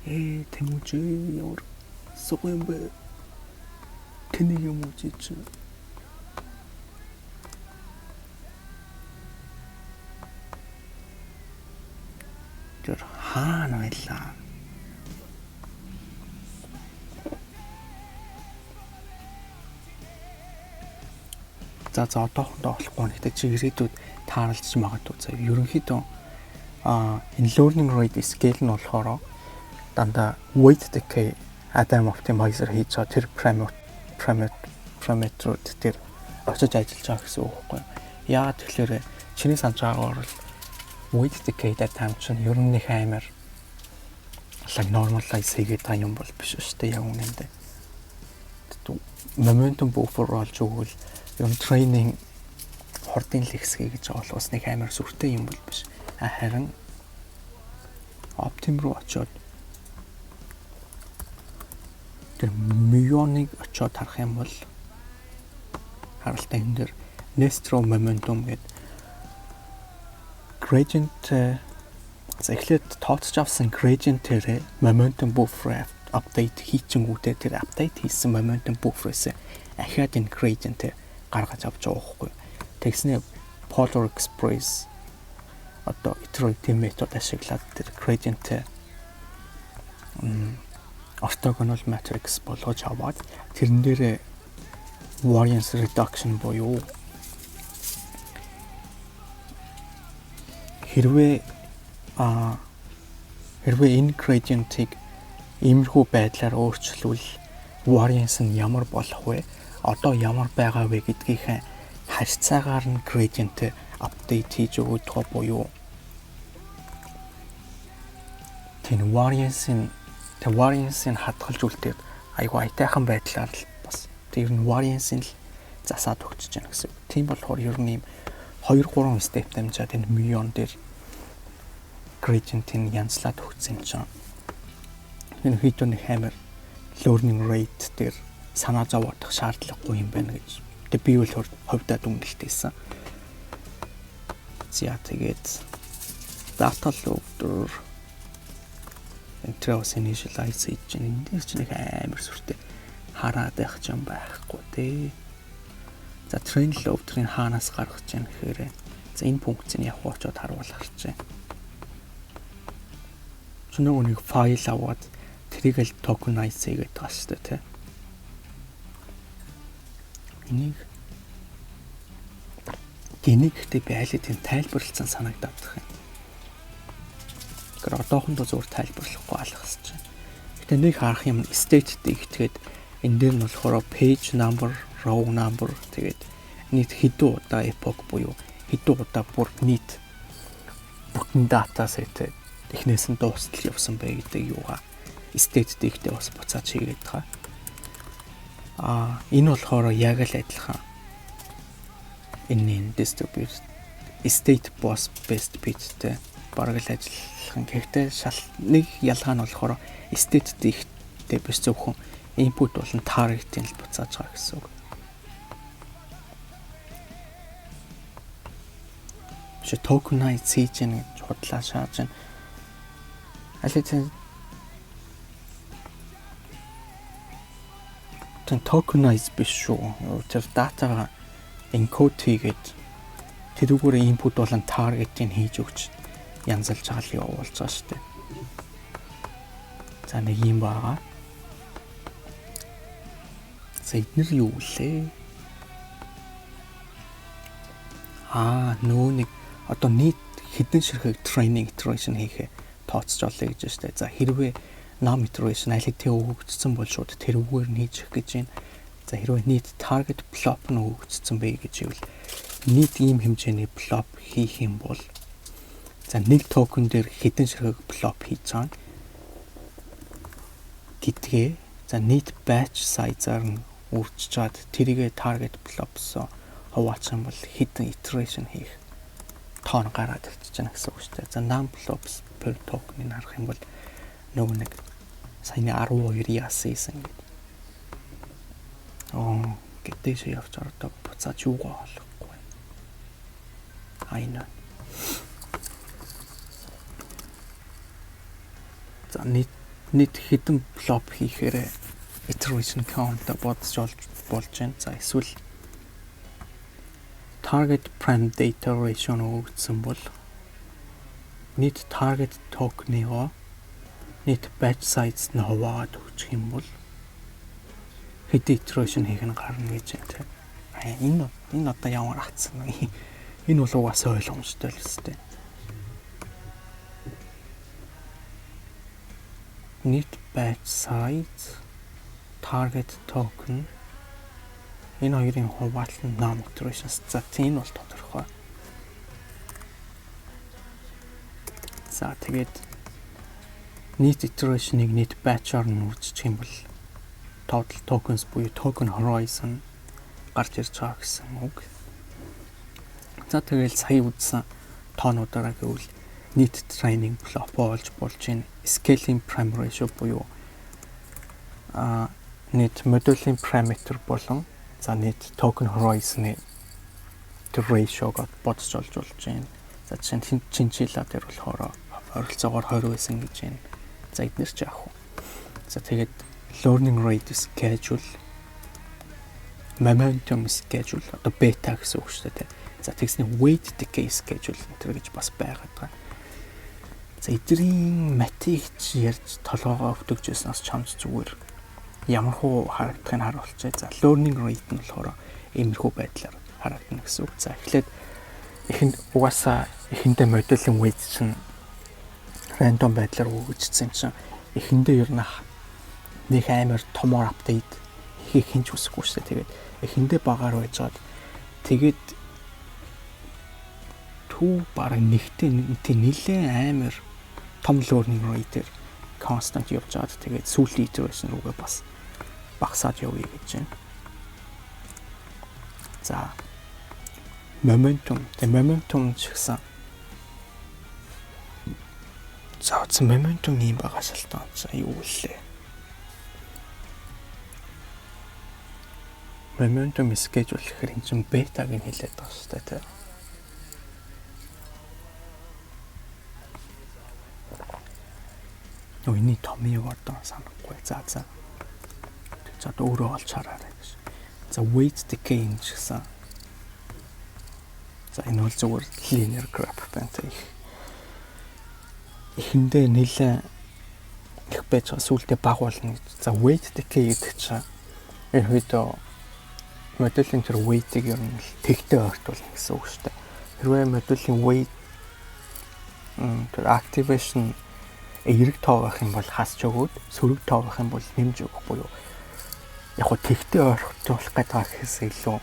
Тэмүүжээ ямар суу юм бэ? Тэнийг юм уу чи? Тэр хаана байлаа? За одоохондоо болохгүй нэгтэй чи ирээдүйд тааралж магадгүй. За ерөнхийдөө энэ learning rate scale нь болохоор дандаа weight decay Adam optimizer хийж байгаа тэр parameter тэр очиж ажиллаж байгаа гэсэн үг байхгүй. Яагаад тэгэхээр чиний санаж байгаагаар weight decay time чинь ер нь их амар normalize хийгээд байгаа юм бол биш шүү дээ яг үнэндээ. Momentum buffer олж өгвөл юм training хордын л хэсгээ гэж байгаа бол бас нэг амар сүртэй юм бол биш. Харин optim руу очоод тэр миллионыг очоод харах юм бол харалтай энэ дэр Nestro momentum гэдэг gradient за эхлээд тооцож авсан gradient-ээр momentum buffer update хийчихэнгүүтээ тэр update хийсэн momentum buffer-ээс ахиад энэ gradient гаргаж авч байгаа байхгүй. Тэгснэ Polar Express одоо iterative метод ашиглаад тэр gradient orthogonal matrix болгож аваад тэрэн дээр variance reduction буюу хэрвээ энэ gradient-ийг иймэрхүү байдлаар өөрчлөвл variance нь ямар болох вэ? Одоо ямар байгаа вэ гэдгийнхээ харьцаагаар нь gradient апдейт хийж өгөх буюу тэр variance-ийн хадгалж үлдээд айгүй айтайхан байдлаар л бас тэр нь variance-ийг засаад өгч жана гэсэн. Тийм болохоор ер нь 2-3 step дамжаад энэ muon дээр gradient-ийг янзлаад өгсөн юм чинь. Энэ хэдэн хэмээр learning rate дээр санаа зовоодох шаардлагагүй юм байна гэж. Тэг би бол хувьдаа дүнэлтэйсэн. За тэгээд data loader entries initialize хийж энэ ч нэг амар сүртэй хараад байх юм байхгүй тий. За train loader-ын хаанаас гаргаж яах гэхээр за энэ функцийг явах очоод харуулах харж байна. Чи нэг файл аваад тэрийг л tokenize хийгээд байгаа шүү дээ тий. Энийг гэнэгтэй байлаа тийм тайлбарлалцсан санагдаад байна. Тэгэхээр одоохондоо зөвхөн тайлбарлахгүй алах гэж байна. Гэтэ нэг харах юм state дэгтгээд энэ дээр нь болохоор page number, row number тэгээд нийт хэдэн удаа epoch буюу хэдэн удаа бүр нийт бүтэн дата set эхнээс нь дуустал явсан бэ гэдэг юугаа state дэгтээ бас буцаад хийгээд байгаа. Энэ болохоор яг л адилхан. Энэ distribute state boss best pitтэй бараг л ажиллах. Гэхдээ нэг ялгаа нь болохоор state дэгтээ биш зөвхөн input болон target-ийг л буцааж байгаа гэсэн үг. Чи tokenize хийж яах гэж худлаа шааж байна. Аль тэн tokenize биш шүү. Тэр датагаа encode хийгээд тэрүүгээр input болон target-ийг хийж өгч янзалж хаал явуулж байгаа шүү дээ. За нэг юм байгаа. За эднэр юу вэ? Нөө нэг одоо нийт хэдэн ширхэг training iteration хийхээ тооцож олё гэж байна. За хэрвээ nom iteration аль хэдийн өгөгдсөн бол шууд тэрүүгээр нь хийж гэж байна. За хэрвээ нийт target flop нь өгөгдсөн бэ гэж ивэл нийт ийм хэмжээний flop хийх юм бол за нэг токен дээр хэдэн ширхэг flop хийж байгаа гэдгээ за нийт batch size-аар нь үржиж чад тэрийгэ target flop-соо хаваачих юм бол хэдэн iteration хийх тоон гараад ирчихэж байна гэсэн үг шүү дээ. За nom flops per token-ыг харах юм бол нөгөө нэг саяны 12 яасан гэдэг. Гэтэйш явж ордог буцааж юугаа олохгүй. Айна. За нийт хэдэн flop хийхээр iteration count бодож болж байна. За эсвэл target prime data ratio өгсөн бол нийт target token-ийг нийт batch size нь хуваагаад өгчих юм бол хэдэн iteration хийх нь гарна гэж байна. Энэ одоо ямар атсан вэ? Энэ бол угаасаа ойлгомжтой л өстэй. Нийт batch size, target token энэ хоёрын хуваалт нь nom iteration. За тийм бол тодорхой. За тэгээд нийт iteration-ыг нийт batch-аар нь үржих юм бол total tokens буюу token horizon гарч ирж байгаа гэсэн үг. За тэгэл сая үзсэн тоонуудаараа гэвэл нийт training flop болж байна. Scaling prime ratio буюу нийт модулийн parameter болон за нийт token horizon-ы тэр ratio-гоо бодож болж байна. За чинчилаа дээр болохоор ойролцоогоор 20 байсан гэж байна. За эднэр ч яах вэ? За тэгээд learning rate schedule momentum schedule одоо beta гэсэн үг шүү дээ. За тэгснэ weight decay schedule энэ гэж бас байгаад байгаа. За эдрийн математикч ярьж толгоогоо өвтөгжсөнөөс чамд зүгээр ямар хуу харагдахыг харуулчаа. За learning rate нь болохоор иймэрхүү байдлаар харагдана гэсэн үг. За эхлээд эхэнд угаасаа эхэндээ модулийн weight чинь рандом байдлаар өгөгдсөн чинь эхэндээ ер нь нэг амар томор апдейт хийх хинч үсэхгүй шүү дээ. Тэгээд эхэндээ багаар байжгаад тэгээд төв бараг нэгтэй нэлээд амар том learning rate-ээр constant явж байгаа. Тэгээд сүүлийн iteration руугаа бас багасаад явъя гэж байна. За momentum ч гэсэн за momentum ийм байгаа шалтгаан юу вэ? Momentum schedule гэхээр энэ чинь бетагийн хэлээд байгаа шүү дээ. Өний томьёо ордон санахгүй. За өөрөө олж хараарай гэж. За weight decay юм гэсэн. За энэ бол зүгээр linear graph байна те. Эхэндээ нэлээд их байж байгаа сүултээ баг болно гэж. За weight decay гэдэг чинь ерөөдөө модулийн тэр weight-ийг ер нь тэгтээ ойртуулна гэсэн үг шүү дээ. Хэрвээ модулийн weight тэр activation эерэг тоо байх юм бол хасч өгөөд сөрөг тоо байх юм бол нэмж өгөх буюу яг хөө тэгтээ ойртуулах гэдэг гэхээс илүү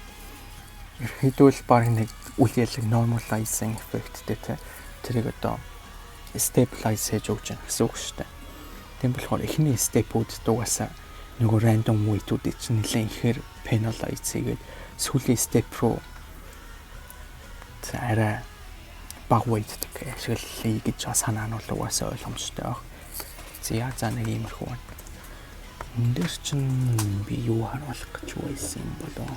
ерөөдөө л баг нэг үйл ялэг normalizing effectтэй те тэрийг одоо stabilize хийж өгч байгаа гэсэн үг шүү дээ. Тийм болохоор эхний step-үүд дугаасаа нөгөө random weight-үүдийг чинь нэлээд ихээр penalize хийгээд сүүлийн step руу арай баг weight гэх ашиглалыг гэж санаа нь бол угаасаа ойлгомжтой баг. За нэг иймэрхүү байна. Энд дээр чинь би юу харуулах гэж байсан юм болоо.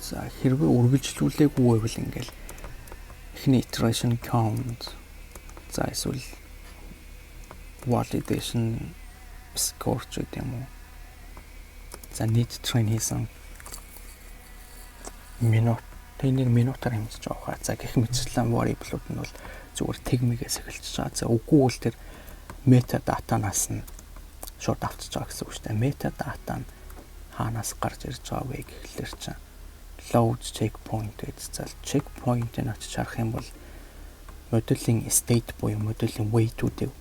За хэрвээ үргэлжлүүлээгүй байвал ингээл эхний iteration count за эсвэл validation score ч гэдэг юм уу. За need train хийсэн тэнийг минутаар хэмжиж авах. За гэх мэтчлэн variable-ууд нь бол зүгээр тэгмигээс эхэлж байгаа. За үгүй бол тэр metadata-наас нь шууд авчиж байгаа гэсэн үг шүү дээ. Metadata нь хаанаас гарч ирж байгаа вэ гэхлээр чинь load checkpoint гэж. За checkpoint-ыг очиж харах юм бол модулийн state буюу модулийн weight-үүдийг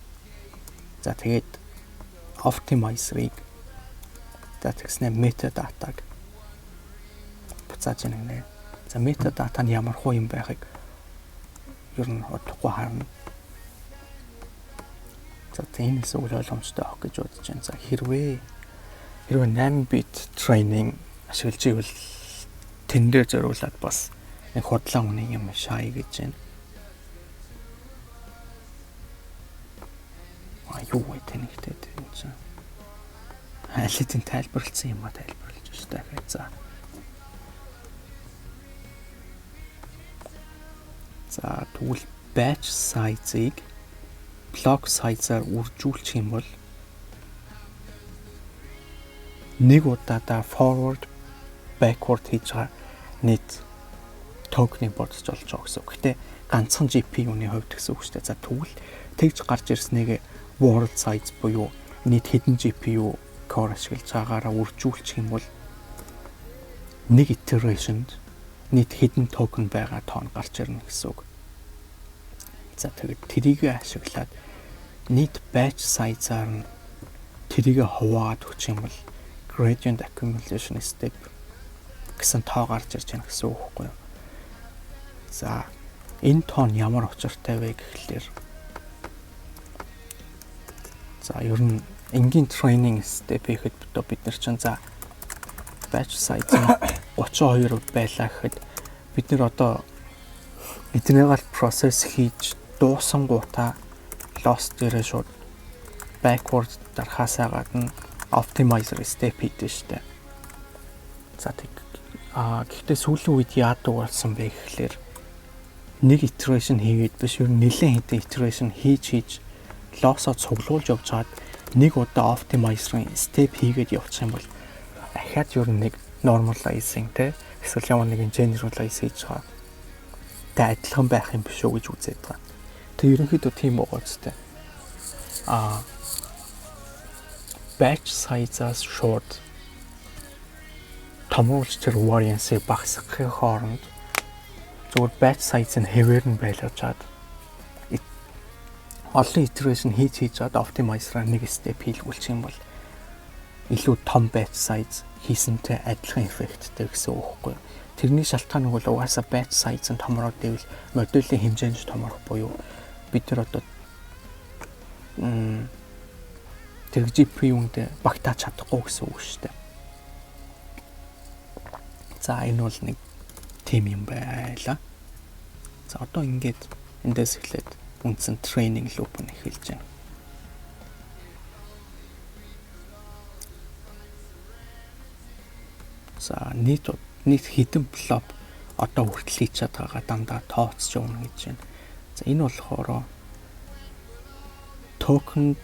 за тэгээд optimizer-ыг за тэгснэ metadata-г буцаажийнэ. За metadata нь ямар хуу юм байхыг ер нь утгагүй харна. За тиймээс үл ойлгомжтой авах гэж бодож байна. За хэрвээ 8 bit training ашиглаж ивэл тэн дээр зориулаад бас нэг худлаа үнийг юм шаая гэж байна. Юу вэ тэнийгтэй юм чинь. Алидын тайлбарлсан юм а тайлбарлаж байна дахиад. За тэгвэл batch size-ыг block size-аар үржүүлчих юм бол нэг удаадаа forward backward хийж байгаа нийт токеныг бодож олж байгаа гэсэн үг. Гэтэ ганцхан GPU-ны хувьд гэсэн үг шүү дээ. За тэгвэл тэгж гарч ирснийг world size буюу нийт хэдэн GPU core ашиглаж байгаагаараа үржүүлчих юм бол нэг iteration-д нийт хэдэн токен байгаа тоон гарч ирнэ гэсэн үг. За тэгээд тэрийг ашиглаад нийт batch size-аар нь тэрийг хуваагаад өгчих юм бол gradient accumulation step гэсэн тоо гарч ирж байна гэсэн үг байхгүй юу. За энэ тоон ямар учиртай вэ гэхлээр за ер нь энгийн training step хийхэд бид нар чинь за batch size 32 байлаа гэхэд бид нар одоо эднийгэл process хийж дуусангуудаа loss дээрээ шууд backward дарахаасаа гадна optimizer step хийдэж штэ. За тэг гэхдээ сүүлийн үед яадаг болсон бэ гэхлээр нэг iteration хийгээд биш ер нь нэлээд хэдэн iteration хийж лосоо цуглуулж явж чад нэг удаа optimizer-ын step хийгээд явчих юм бол ахаад ер нь нэг normalizing те эсвэл ямар нэгэн generalize хийж байгаа. Тэ адилхан байх юм биш үү гэж үзээд байгаа. Тэг ерөнхийдөө тийм байгаа ч тэ. Batch size-аас short томруулж тэр variance-ыг багасгахын хооронд зүгээр batch size нь хэвээр нь байлгаж чад олон iteration хийж чад optimizer-аа нэг step хийлгүүлчих юм бол илүү том batch size хийсэнтэй адилхан эффекттэй гэсэн үг байхгүй. Тэрний шалтгаан нь бол угаасаа batch size нь томроод ивэл модулийн хэмжээнд томрох буюу бид нар одоо тэр GPU-нд багтааж чадахгүй гэсэн үг шүү дээ. За энэ бол нэг тийм юм байла. За одоо ингээд эндээс эхлээд үндсэн тренинг луп нь эхэлж байна. За нийт хэдэн блок одоо хүртэл хийж чадгаагаа дандаа тооцож явна гэж байна. За энэ болохоор токен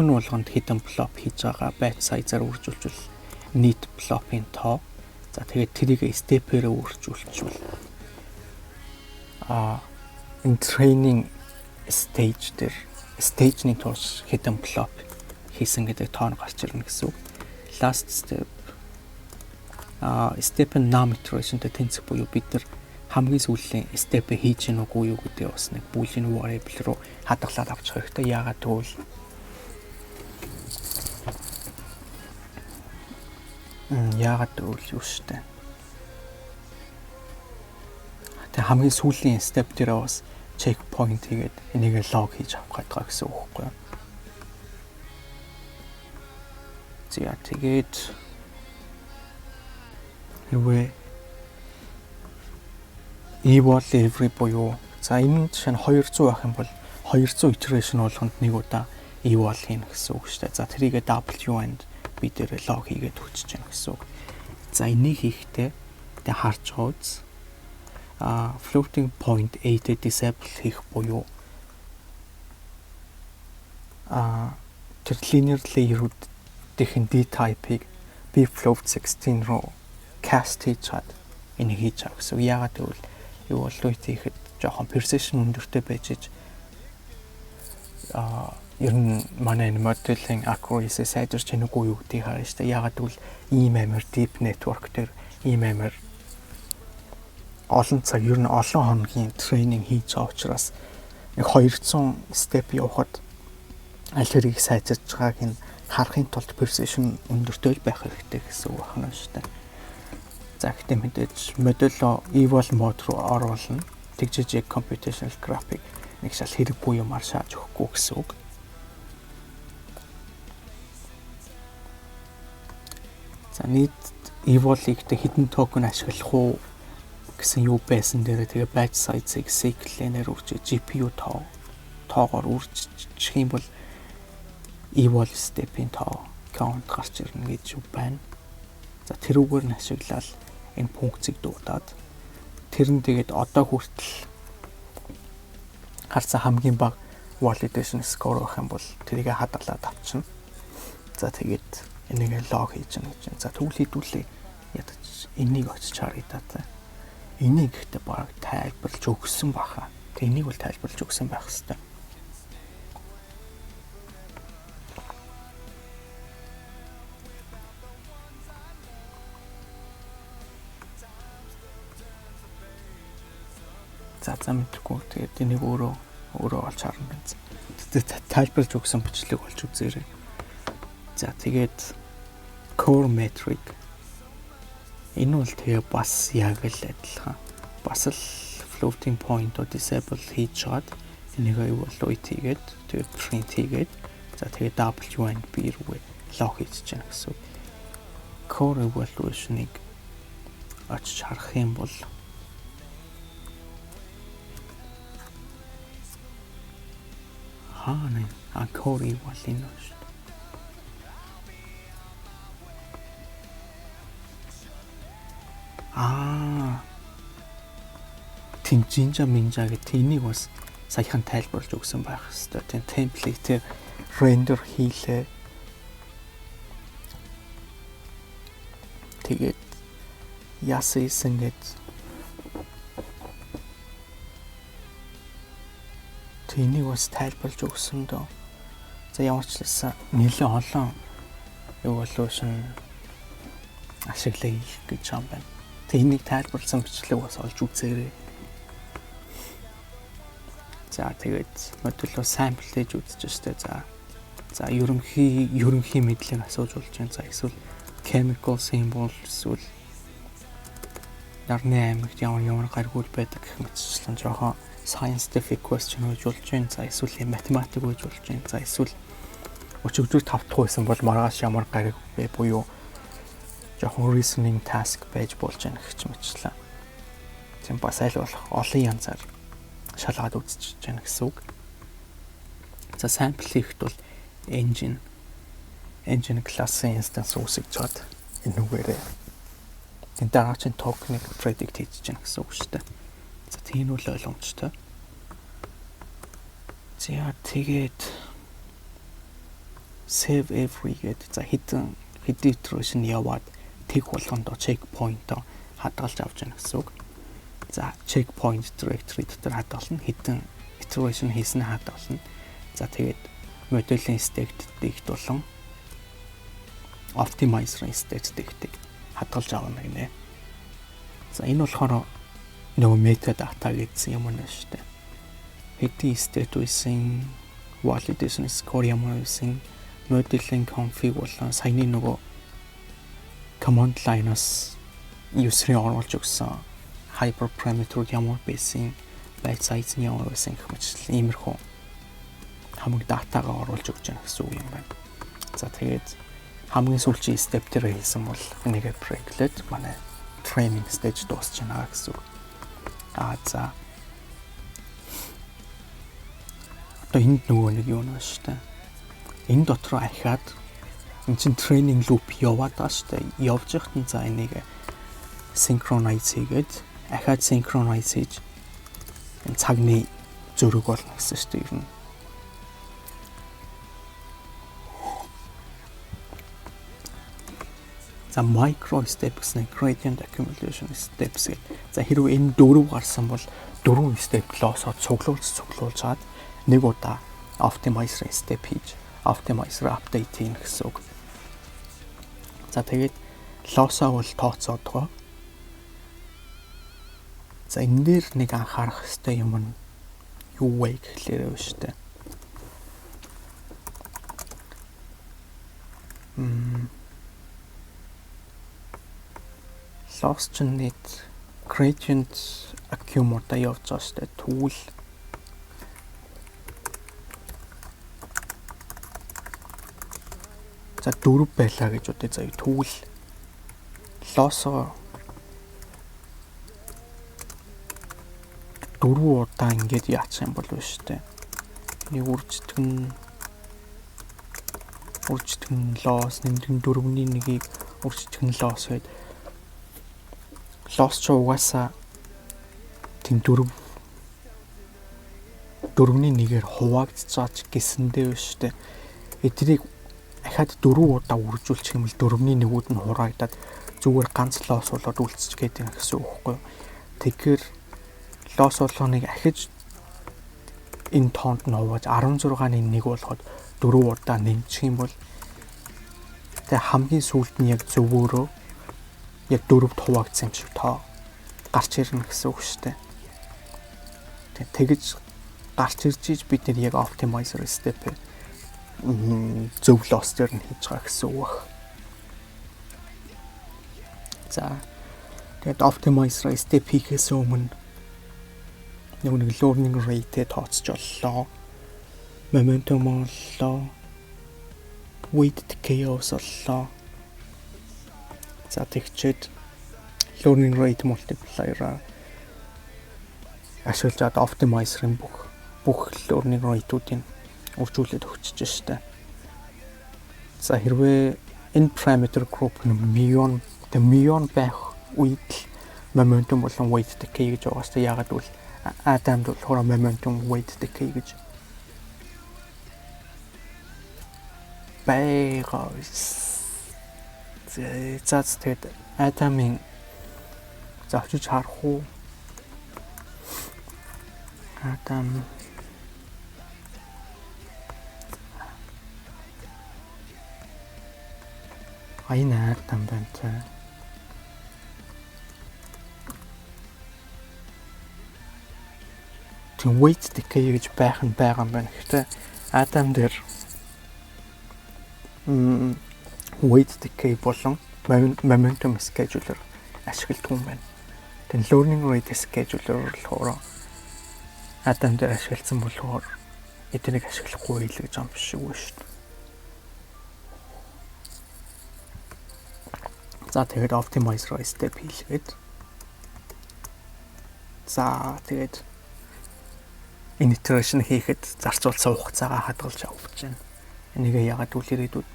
болгонд хэдэн блок хийж байгаа batch size-аар үржүүлж нийт блокийн тоо. За тэгээд тэрийг step-ээр үржүүлчихвэл энэ training stage дээр stage-ний тоош хэдэн блок хийсэн гэдэг тоо нь гарч ирнэ гэсэн үг. Last step step and num iteration-тэй тэнцэх буюу бид нар хамгийн сүүлийн step-ийг хийж гин үгүй юу гэдэг бас нэг boolean variable руу хадгалаад авчих хэрэгтэй. Яагаад гэвэл юу штэ. Тэг хамгийн сүүлийн step дээр бас checkpoint хийгээд энийг log хийж авах гэдэг гэсэн үг байхгүй юу? За тэгээд Эвэ eval every буюу за энэ жишээ нь 200 байх юм бол 200 iteration болгонд нэг удаа eval хийнэ гэсэн үг шүү дээ. За тэрийгээ w and b дээр log хийгээд хүчиж байна гэсэн үг. За энийг хийхдээ тэ харж байгаа үз. Floating point 8 disable хийх буюу тэр linear layer-үүдийн d type-ыг b float 16 руу cast хийж чад энийг хийж байгаа гэсэн. Яагаад гэвэл evaluate хийхэд жоохон precision өндөртэй байж ер нь манай моделийн accuracy сайжирч чадахгүй юу гэдгийг харна шүү дээ. Яагаад гэвэл ийм амар deep network дээр ийм амар олон цаг ер нь олон хоногийн тренинг хийж байгаа учраас нэг 200 step явахад аль хэрийг сайжирч байгааг нь харахын тулд precision өндөртэй байх хэрэгтэй гэсэн үг байна шүү дээ. За гэхдээ мэдээж модель eval mode руу оруулна. Тэгжиж computational graphic нэг шал хэрэггүй юмар шааж өгөхгүй гэсэн үг. За нийт eval-ийг хэдэн токен ашиглах уу гэсэн юу байсан дээр тэгээ batch size-ыг cycle-ээр үржиж GPU тоогоор үржих юм бол eval step-ийн тоо count гарч ирнэ гэж байна. За тэрүүгээр нь ашиглаад энэ функцийг дуудаад тэр нь тэгээд одоо хүртэл харсан хамгийн бага validation score байх юм бол тэрийг хадгалаад авчна. За тэгээд энийг log хийж гэнэ гэж. За тэгвэл хэдүүлээ ядаж энийг очиж харъя та. Энийг ихтэй баг тайлбарлаж өгсөн баха. Тэг энийг бол тайлбарлаж өгсөн байх хэвээр. За мэдгүй тэгээд энийг өөрөө олж харна гэж. Тэгээд тайлбарлаж өгсөн бичлэг болж үзээрэй. За тэгээд core metric энэ бол тэгээ бас яг л адилхан. Бас л floating point-о disable хийж чад энийг evaluate хийгээд тэгээд print хийгээд за тэгээд w and b рүү log хийж чана гэсэн. Core evaluation-ыг очиж харах юм бол nej, core eval энэ шүү дээ. тэмжинжа минжа гэх энийг бас саяхан тайлбарлаж өгсөн байх хэвээр. Тийм темплейт рендер хийлээ. Тэгээд яасан гэж тэнийг бас тайлбарлаж өгсөн дөө. За ямар ч хэлсэн нэлээд олон evolution ашиглая гэж юм байна. Тэнийг тайлбарласан бичлэг бас олж үзээрэй. За тэгээд модулөө sample хийж үзэж штэ. За ерөнхий мэдлэг асууж болж байна. За эсвэл chemical symbol эсвэл нарны аймагт ямар гаригуул байдаг гэх мэтчлэн жоохон scientific question гэж болж байна. За эсвэл математик гэж болж байна. За эсвэл өчигдөр тавтах байсан бол маргааш ямар гариг вэ буюу жоохон reasoning task байж болж байна гэх мэтчлэн. Тийм бас аль болох олон янзаар шалгаад үзэж байна гэсэн үг. За sample хийхэд бол engine class-ын instance үүсгэж чад энүүгээрээ энэ дараагийн token-ыг predict хийж байна гэсэн үг шүү дээ. За тийм үл ойлгомжтой. За тэгээд save every гэдэг за хэдэн iteration яваад тэг болгондоо checkpoint хадгалж авч яана гэсэн үг. За checkpoint directory дотор хадгална, хэдэн iteration хийсэн хадгална. За тэгээд модулийн state дэгт болон optimizer-ын state дэгтийг хадгалж авна гинэ. За энэ болохоор нөгөө metadata гэсэн юм байна шүү дээ. Хэдийн state үсэн, validation score ямар үсэн, модулийн config болон саяны нөгөө command line-аас user-ийн оруулж өгсөн hyperparameter ямар байсан, byte size нь ямар байсан гэх мэт иймэрхүү хамаг датагаа оруулж өгч байгаа гэсэн үг юм байна. За тэгээд хамгийн сүүлийн step дээр хийсэн бол нэгэ break-лээд манай training stage дуусч байна гэсэн үг. За одоо энд нөгөө нэг юу нэ шүү дээ. Энэ дотор ахаад энэ чинь training loop яваад байгаа шүү дээ. Явж байхад нь за энийг synchronize хийгээд ахаад synchronize хийж энэ цагны зөрөг болно гэсэн шүү дээ. Ер нь за micro step гэсэн gradient accumulation steps гэдэг. За хэрвээ энэ 4 гарсан бол 4 step лоосоо цуглуулж чад нэг удаа optimizer step хийж optimizer update хийн гэсэн үг. За тэгээд лоосоо бол тооцоодгоо. За энэ дээр нэг анхаарах хэрэгтэй юм нь юу вэ гэхлээр байна шүү дээ. Loss чинь нийт gradient accumulator явж байгаа шүү дээ. Тэгвэл за 4 байлаа гэж үтэй заяа. Тэгвэл loss-оо 4 удаа ингэж яачих юм бол вэ шүү дээ. Нэг үржтгэн loss нэмдэн 4-ний 1-ийг үржтгэн loss гээд loss ч угаасаа тэм 4-ний 1-ээр хуваагдчихаач гэсэндээ вэ шүү дээ. Эдрийг ахаад 4 удаа үржүүлчих юм бол 4-ний 1-үүд нь хураагдаад зүгээр ганц loss болоод үлдчих гэдэг юм гэсэн үг байхгүй юу. Тэгэхээр loss болгоныг ахиж энэ тоонд нь хувааж 16-ны 1 болгоод 4 удаа нэмчих юм бол тэгээ хамгийн сүүлд нь яг зөвөөрөө яг 4-т хуваагдсан юм шиг тоо гарч ирнэ гэсэн үг шүү дээ. Тэгэж гарч ирж ийж бид нэр яг optimizer step зөв loss дээр нь хийж байгаа гэсэн үг. За тэгээд optimizer step хийхээс өмнө нэг learning rate тооцож боллоо. Momentum оллоо. Weight decay оллоо. За тэгчээд learning rate multiplier ашиглаж optimizer-ын бүх learning rate-уудыг үржүүлээд өгчөж штэ. За хэрвээ энэ parameter group нь million байх үед momentum болон weight decay гэж байгаа штэ. Яагаад гэвэл Атомд болохоор momentum weight decay гэж байгаа. За тэгээд атомын завчиж харах уу? Атом энэ атом байна те. Тэг weight decay гэж байх нь байгаа юм байна. Гэхдээ атом дээр weight decay болон momentum scheduler ашигладаг юм байна. Тэг learning rate scheduler болохоор атом дээр ашигласан болохоор эднийг ашиглахгүй л гэж юм биш үү шүү дээ. За тэгээд optimize step хийлгээд. За тэгээд энэ iteration хийхэд зарцуулсан хугацаагаа хадгалж авч байна. Энийг яагаад үл ирээдүйд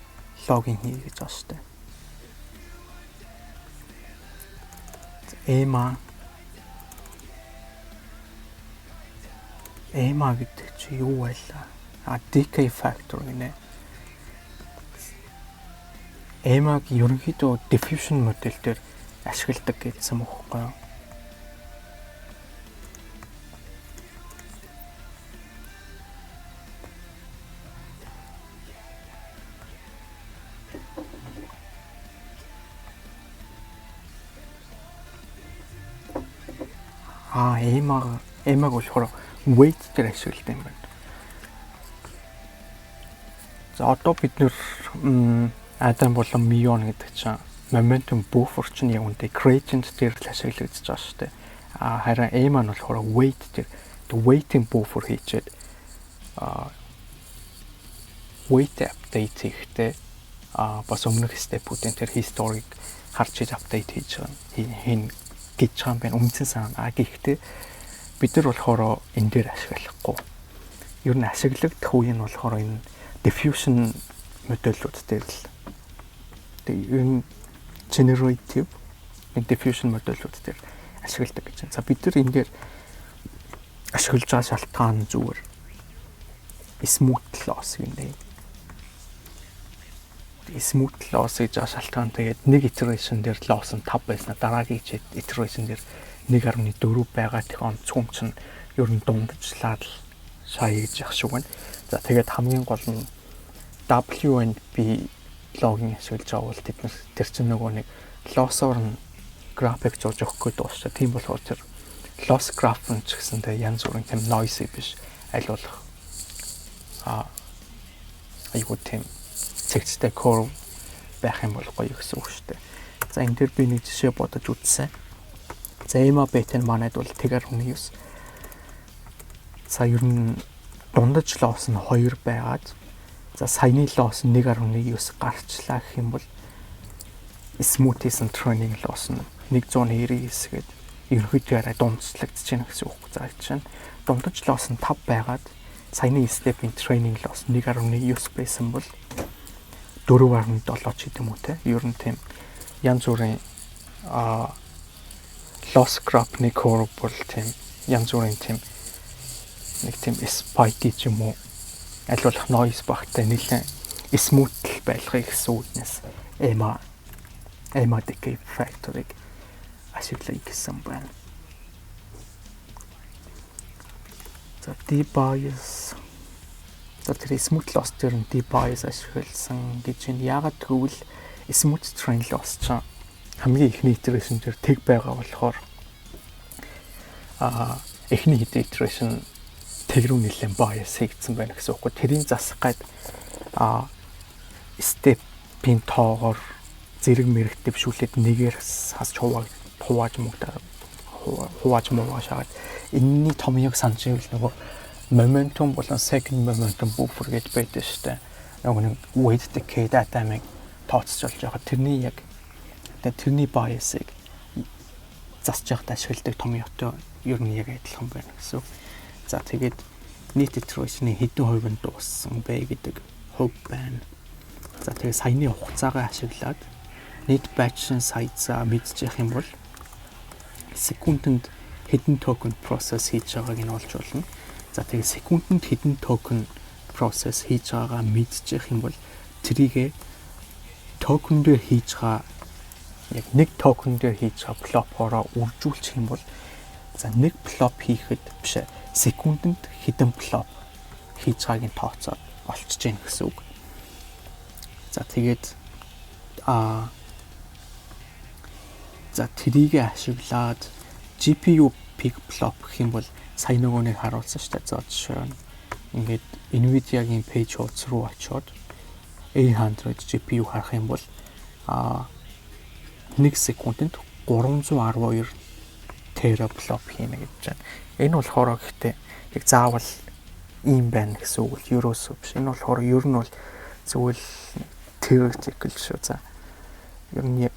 логин хий гэж байна шүү дээ. EMA гэдэг чи юу байлаа? Decay factor гинэ. EMA-г ерөнхийдөө diffusion модель дээр ашигладаг гэсэн мөхөхгүй юу? EMA-г болохоор weight дээр ашигладаг юм байна. За одоо бид нэр атом болон мион гэдэг чинь momentum buffer чинь яг үнэтэй gradient дээр л ашиглагдаж байгаа шүү дээ. Харин EMA нь болохоор weight дээр weight-ийн buffer хийчихэд weight update хийхдээ бас өмнөх step-үүдийн тэр historic харж иж update хийж байгаа хийн гэж байгаа юм байна. Үндсэн сан гэхдээ бид нар болохоор энэ дээр ашиглахгүй. Ер нь ашиглагдах үе нь болохоор энэ diffusion модулууд дээр л энэ generative diffusion модулууд дээр ашигладаг гэж байна. За бид нар энэ дээр ашиглаж байгаа шалтгаан зүгээр smooth loss гэнэ. Smooth loss гэж шалтгаан тэгээд нэг iteration дээр loss нь 5 байсан. Дараагийн iteration дээр 1.4 байгаа. Тэгэхээр онцгой чинь ер нь дундажлаад шаа гэж явах шиг байна. За тэгээд хамгийн гол нь W&B логин ашиглаж байгаа бол тэд нар тэр чинь нөгөө нэг loss-оор нь график зурж өгөх гээд дуусчаа. Тийм болохоор тэр loss graph нь ч гэсэндээ янз бүрийн тийм noisy биш аль болох айгуу тийм цэгцтэй curve байх юм бол гоё гэсэн үг шүү дээ. За энэ дээр би нэг жишээ бодож үзсэн. За EMA beta манайд бол тэгээр хүний 9. За ер нь дундаж loss нь 2 байгаад за саяны loss 1.9 гарчлаа гэх юм бол smoothness and training loss нь 199 гээд ерөнхийдөө арай дундчлагдаж байна гэсэн үг. За чинь дундаж loss нь 5 байгаад саяны step-ийн training loss 1.9 байсан бол 4.7 ч гэдэм үү те. Ер нь тийм янз бүрийн loss graph-ны curve бол тийм янз бүрийн тийм нэг тийм spiky ч юм уу аль болох noise багтай нэлээд smooth байлгахыг гэсэн үгнээс EMA decay factor-ыг ашиглая гэсэн байна. За D-bias тэр smooth loss дээр нь D-bias ашигласан гэж энэ яагаад гэвэл smooth train loss ч хамгийн ихний iteration дээр тэг байгаа болохоор эхний iteration тэг рүү нэлээд bias хийгдсэн байна гэсэн үг. Тэрийг засах гээд step-ийн тоогоор зэрэг мэрэг дэвшүүлээд нэгээр хасч хувааж муугашаад энэний томьёог санаж ивэл нөгөө momentum болон second momentum buffer гэж байдаг шүү дээ. Нөгөө нэг weight decay data-мыг тооцож болж байгаа. Тэрний яг тэрний bias-ыг засч явахд ашигладаг томьёотой ер нь яг адилхан байна гэсэн. За тэгээд нийт iteration-ы хэдэн хувь нь дууссан бэ гэдэг хувь байна. За тэгээд саяны хугацаагаа ашиглаад нийт batch-ын size-аа мэдчих юм бол секундэд хэдэн токен process хийж байгааг нь олж болно. За тэгээд секундэд хэдэн токен process хийж байгаагаа мэдчих юм бол тэрийг токен дээр хийж байгаа яг нэг токен дээр хийж байгаа flop-ороо үржүүлчих юм бол за нэг flop хийхэд биш секундэд хэдэн flop хийж байгааг нь тооцоод олчж яах гэсэн үг. За тэгээд за тэрийг ашиглаад GPU peak flop гэх юм бол сая нөгөөнийг харуулсан шүү дээ. За жишээ нь ингээд Nvidia-гийн page hoots руу очиод A100 GPU харах юм бол 1 секундэд 312 терaflop хийнэ гэж байна. Энэ болохоор гэхдээ яг заавал ийм байна гэсэн үг л ерөөсөө биш. Энэ болохоор ер нь бол зөвхөн theoretical шүү. За ер нь яг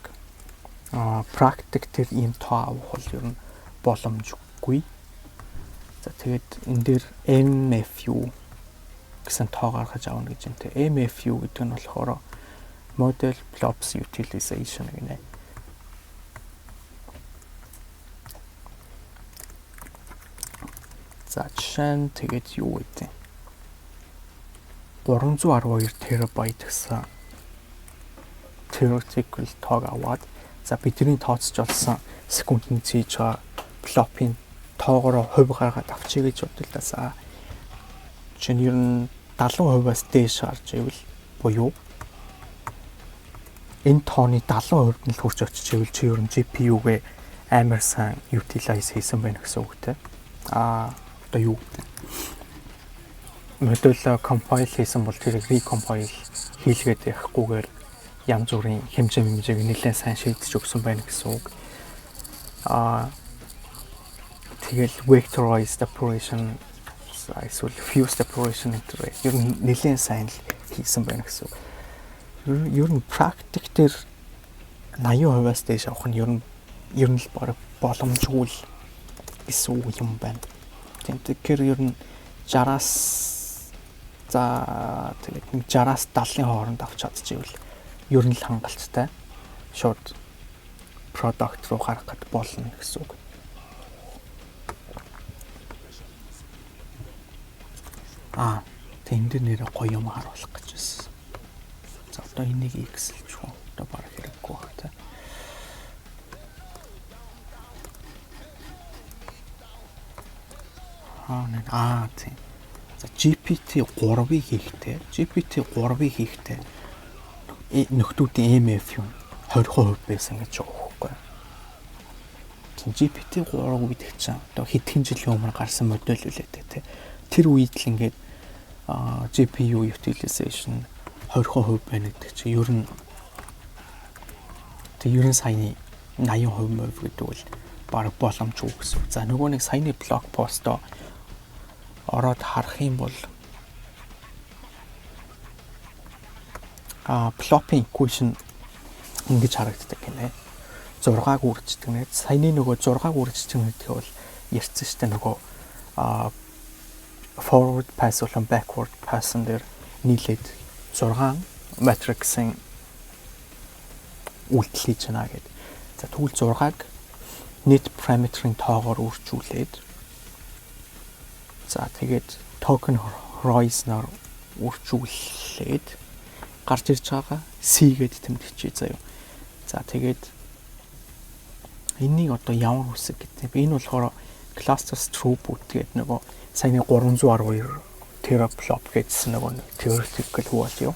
практик дээр ийм тоо авах бол ер нь боломжгүй. За тэгээд энэ дээр MFU гэсэн тоо гаргаж авна гэж байна. MFU гэдэг нь болохоор Model Flops Utilization гэнэ. За жишээ нь тэгээд юу гэдэг вэ? 312 терабайт гэсэн theoretical тоог аваад за бидний тооцож олсон секундэд хийж байгаа flop-ийн тоогоороо хувь гаргаад авчиг гэж бодлоо. Чинь ер нь 70%-аас дээш гарч ивэл буюу энэ тооны 70% нь л хүрч очиж ивэл чи ер нь GPU-гээ амар сайн utilize хийсэн байна гэсэн үгтэй. Одоо юу гэдэг модуль compile хийсэн бол тэрийг recompile хийлгээд яхахгүйгээр янз бүрийн хэмжээг нэлээд сайн шийдэж өгсөн байна гэсэн үг. Тэгэл vectorized operation эсвэл fused operation гэдэг ер нь нэлээд сайн хийсэн байна гэсэн үг. Ер нь практик дээр 80%-аас дээш авах нь ер нь л бараг боломжгүй л гэсэн үг юм байна. Тэгэхээр ер нь 60-аас за тэгээд 60-аас 70-ын хооронд авч чадчихвэл ер нь л хангалттай шууд product руу гарах гэд болно гэсэн үг. Тэнд нэр гоё юм харуулах гэж байсан. За одоо энийг X-лж хөө. Одоо барах хэрэггүй баг та. Тийм. За GPT-3-ыг хийхдээ нөхдүүдийн MFU 20% байсан гэж байгаа байхгүй. GPT-3 гэдэг чинь одоо хэдхэн жилийн өмнө гарсан модель үлээдээ тий. Тэр үед л ингээд GPU utilization 20% байна гэдэг чинь ер нь саяны 80% гэдэг бол бараг боломжгүй гэсэн. За нөгөө нэг саяны блог постоо ороод харах юм бол flop-ing equation ингэж харагддаг гинэ. 6-аг үрждэг нэ. Саяны нөгөө 6-аг үрждэг гэдэг бол ярьсан шүү дээ нөгөө forward pass болон backward pass-ын дээр нийлээд 6 matrix-ын үйлдэл хийж байна гэдэг. За тэгвэл 6-аг net parameter-ын тоогоор үржүүлээд за тэгээд token horizon-оор үржүүлээд гарч ирж байгаа C гэдэг тэмдэгчээ заяа. За тэгээд энийг одоо ямар үсэг гэдэг. Энэ болохоор clusters throughput гэдэг нөгөө саяны 312 teraflop гэдсэн нөгөө theoretical value.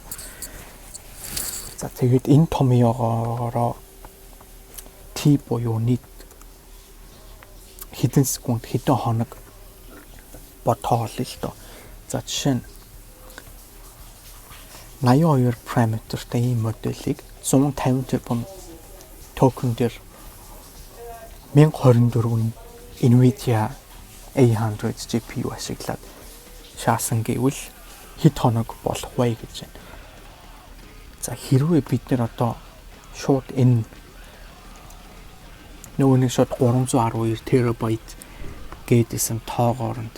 За тэгээд энэ томьёогоороо T буюу нийт хэдэн секунд хэдэн хоног бодоолё л доо. За жишээ нь 82 параметртай ийм модулийг 150 тэрбум токен дээр 1024 Nvidia A100 GPU ашиглаад шаасан гэвэл хэд хоног болох вэ гэж байна. За хэрвээ бид нэр одоо шууд энэ нөгөө нэг шууд 312 терабайт гэдсэн тоогоор нь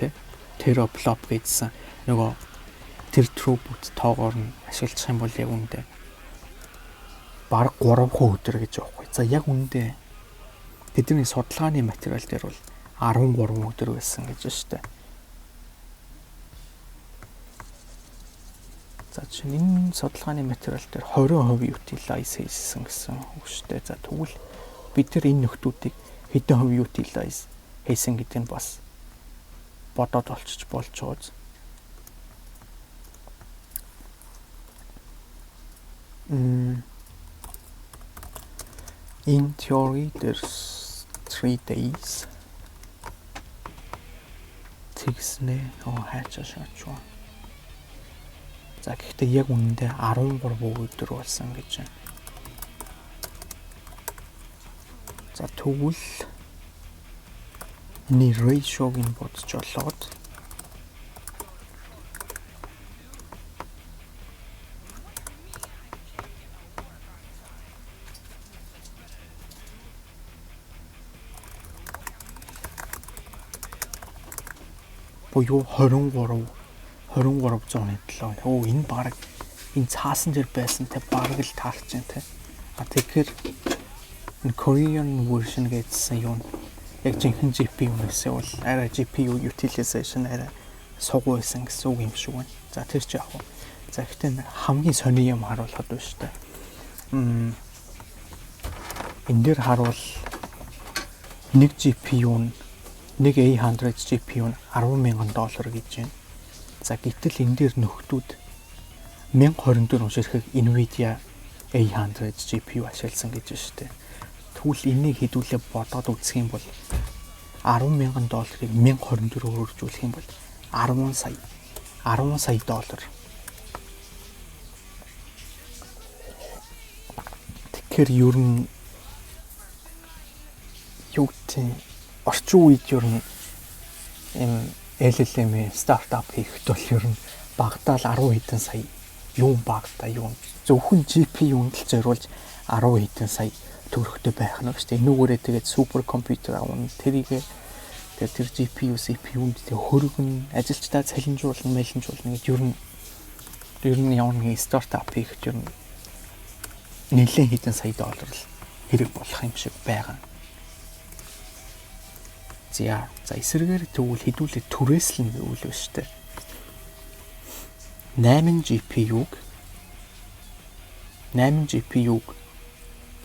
терaflop гэдсэн нөгөө тэр throughput тоогоор нь ашиглах юм бол яг үндэ баг 3 өдөр гэж байхгүй. За яг үндэ бидний судалгааны материал дээр бол 13 өдөр байсан гэж штэ. За чинь энэ судалгааны материал дээр 20% utilize хийсэн гэсэн үг штэ. За тэгвэл бид нар энэ нөхдүүдийг хэдэн хувь utilize хийсэн гэдэг нь бас бодоод олчиж болж байгаа. In theory, there's 3 days. Тэгснэ хайчаашаачваа. За гэхдээ яг үнэндээ 13 өдөр болсон гэж байна. За тэгвэл энэ ratio-г нь бодож олоод буюу 23.7. Оо энэ баг энэ цаасан дээр байсантай баг л таарч байна те. Тэгэхээр энэ Korean version гэсэн юм яг жинхэнэ GPU-нээсээ бол арай GPU utilization арай согоо байсан гэсэн үг юм шиг байна. За тэр чи яг. За гэхдээ хамгийн сони юм харуулхад байна шүү дээ. Энэ дээр харуул нэг GPU нь нэг A100 GPU нь $10,000 гэж байна. За гэтэл энэ дээр нөхдүүд 1024 унширхэг Nvidia A100 GPU ашигласан гэж байна шүү дээ. Тэгвэл энийг хэдүүлээ бодоод үзэх юм бол $10,000-ыг 1024-өөр үржүүлэх юм бол 10 сая доллар. Тэгэхээр ер нь юу гэдэг орчин үед ер нь юм LLM стартап хийхэд бол ер нь багтаал 10 хэдэн сая юм багтаа юм зөвхөн GPU-нд л зориулж 10 хэдэн сая төгрөгтэй байх нь шүү дээ. Энүүгээрээ тэгээд супер компьютер авна. Тэр GPU, CPU-нд хөргөн ажилчдаа цалинжуулна, мэлэнжуулна гэж ер нь явна нэг стартап хийхэд ер нь нэлээд хэдэн сая доллар л хэрэг болох юм шиг байгаа. За эсрэгээр тэгвэл хэдүүлээ түрээслэн гэвэл ба штэ. 8 GPU-г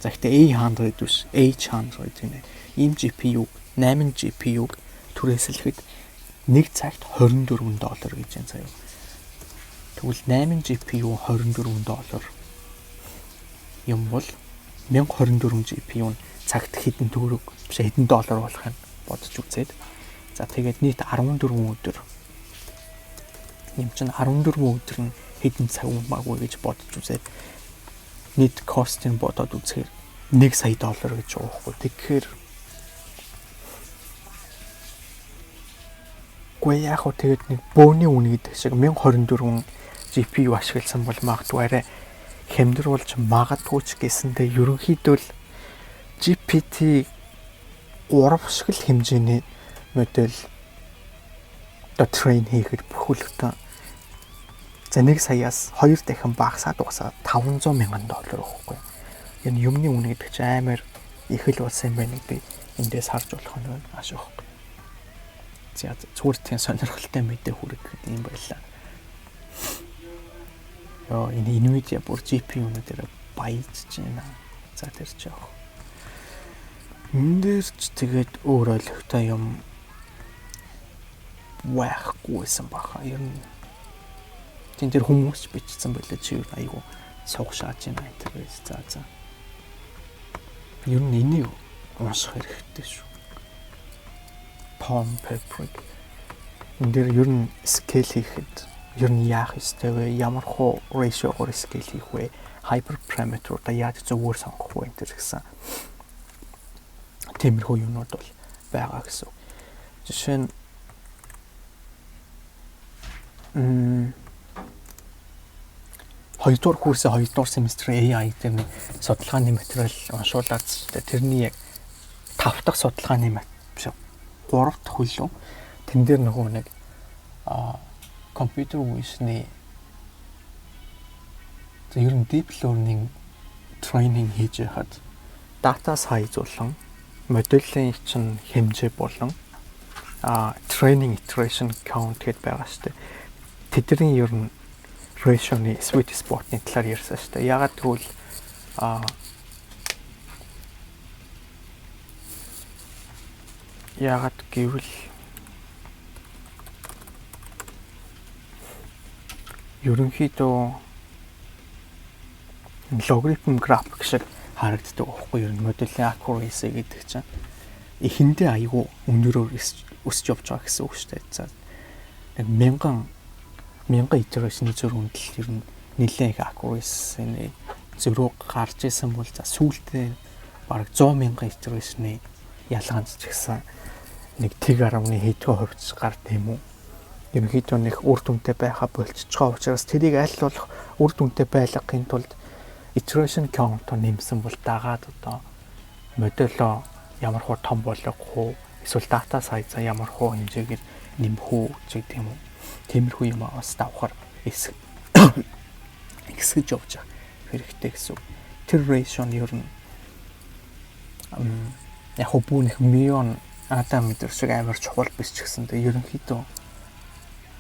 за ихтэй A100 биш H100 гэнэ. Ийм GPU-г 8 GPU-г түрээслэхэд нэг цагт $24 гэж байна заяа. Тэгвэл 8 GPU $24 юм бол 1024 GPU нь цагт хэдэн төгрөг биш хэдэн доллар болох юм бодож үзээд. За тэгээд нийт 14 өдөр. Юм чинь 14 өдөр нь хэдэн цаг магадгүй гэж бодож үзээд нийт кост нь бодоод үзэхээр $1 сая гэж байгаа хгүй. Тэгэхээр гүй яг хөө тэгээд нэг бөөний үн гэдэг шиг 1024 GPU ашигласан бол магадгүй арай хямдруулж магадгүй ч гэсэндээ ерөнхийдөө л GPT 3 шиг л хэмжээний модель train хийхэд бүрхүүлэхдээ за 1 саяас 2 дахин багасаад угсаад $500,000 байхгүй. Энэ юмны үнэ гэдэг чинь амар их л болсон юм байна гэдэг эндээс харж болох нь ааш байхгүй. За зүгээр тийм сонирхолтой мэдээ хүргэх гэдэг юм байлаа. Энэ Nvidia бүр GPU-нууд дээр баяжж байна. За тэр ч яах. Энд дээр ч тэгээд өөр ойлгохтой юм байхгүйсэн баха. Ер нь тэн дээр хүмүүс бичсэн байлаа чи айгу суугшааж байна гэдэг. За. Ер нь энийг унших хэрэгтэй шүү. Palm Paper. Энд дээр ер нь scale хийхэд ер нь яах ёстой вэ? Ямар хуу ratio-гоор scale хийх вэ? Hyperparameter-уудаа яаж зөвөр сонгох вэ энэ гэсэн. Тиймэрхүү юмнууд бол байгаа гэсэн. Жишээ нь хоёрдугаар курсын хоёрдугаар семестрийн AI дээр нэг судалгааны материал уншуулад тэрний яг 5 дахь судалгааны биш 3 дахь хөлөө тэн дээр нөгөө нэг computer vision-ы ер нь deep learning training хийж яхад data size болон моделийн чинь хэмжээ болон training iteration count гэдээ байгаа шүү дээ. Тэдний ер нь ratio-ны sweet spot-ны талаар ярьсан шүү дээ. Ягаад гэвэл ягаад гэвэл ерөнхийдөө logarithm graph шиг харагддаг байхгүй ер нь моделийн accuracy гэдэг чинь эхэндээ айгүй өнөрөөр өсч явж байгаа гэсэн үг шүү дээ. За нэг мянган iteration зөрүүндэл ер нь нэлээд их accuracy-ны зөрүү гарч исэн бол за сүүлдээ бараг 100,000 iteration-ы ялгаанд ч гэсэн нэг тэг 10-ны хэдхэн хувьд гард юм уу? Ерөнхийдөө нэг үр дүнтэй байхаа болчихж байгаа учраас тэрийг аль болох үр дүнтэй байлгахын тулд iteration count-о нэмсэн бол дагаад одоо модельо ямар хуу том болгох уу эсвэл data size ямар хуу хэмжээгээр нэмэх үү гэдэг юм уу. Тиймэрхүү юм бас давхар эсгэж явж байгаа хэрэгтэй гэсэн. Тэр ratio нь ер нь яг бүнэх миллион адам мэдэр шиг амар чухал биш ч гэсэн тэг ерөнхийдөө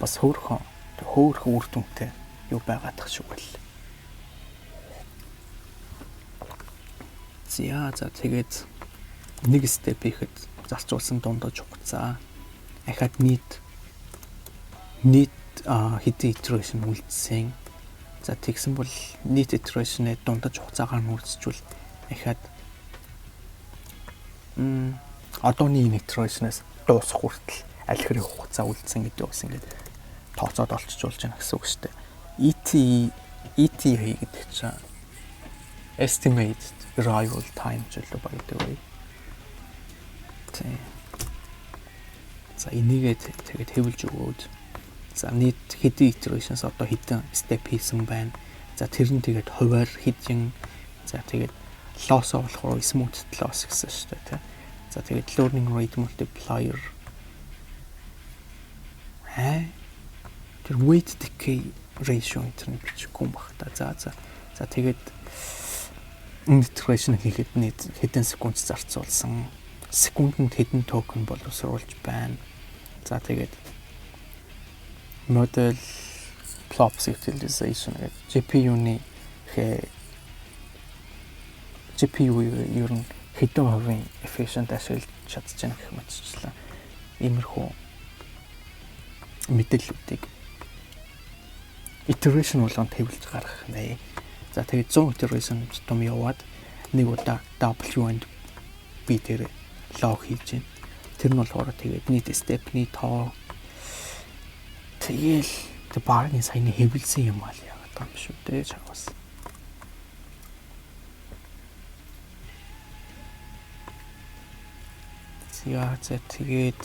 бас хөөрхөн үр дүнтэй юу байгаад тах шиг байл. За тэгээд нэг степ ихэд зарцуулсан дундаж хугацаа ахад нийт хэдэн iteration үлдсэн. За тэгсэн бол нийт iteration-ы дундаж хугацаагаар нь үргэлжлүүл ахад одооний iteration-аас дуусах хүртэл аль хэрэг хугацаа үлдсэн гэдэг бас ингээд тооцоод олчжуулж байна гэсэн үг шүү дээ. ETA гэдэг чинь estimated arrival time ч л баг гэдэг үү. За энийгээ тэгээд хэвлж өгөөд за нийт хэдэн iterations одоо хэдэн step хийсэн байна. За тэр нь тэгээд хуваар хэдэн за тэгээд loss болохоор smooth loss гэсэн шүү дээ тий. За тэгээд learning rate multiplier тэр weight decay ratio энэ бичихгүй юм баг та. За тэгээд iteration хийхэд нийт хэдэн секунд зарцуулсан, секундэд хэдэн токен боловсруулж байна. За тэгээд model flops utilization гэдэг GPU ер нь хэдэн хувийн efficient ашиглаж чадчихна гэх мэтчлээ. Иймэрхүү мэдээллүүдийг iteration болгонд хэвлэж гаргах нэ. За тэгээд 100 iteration том яваад нэг удаа W and B дээр log хийж байна. Тэр нь болохоор тэгээд нийт step-ний тоо тэгэл багны саяны хэвлсэн юм аа л яагаад юм шүү дээ чагаас. Тэгээд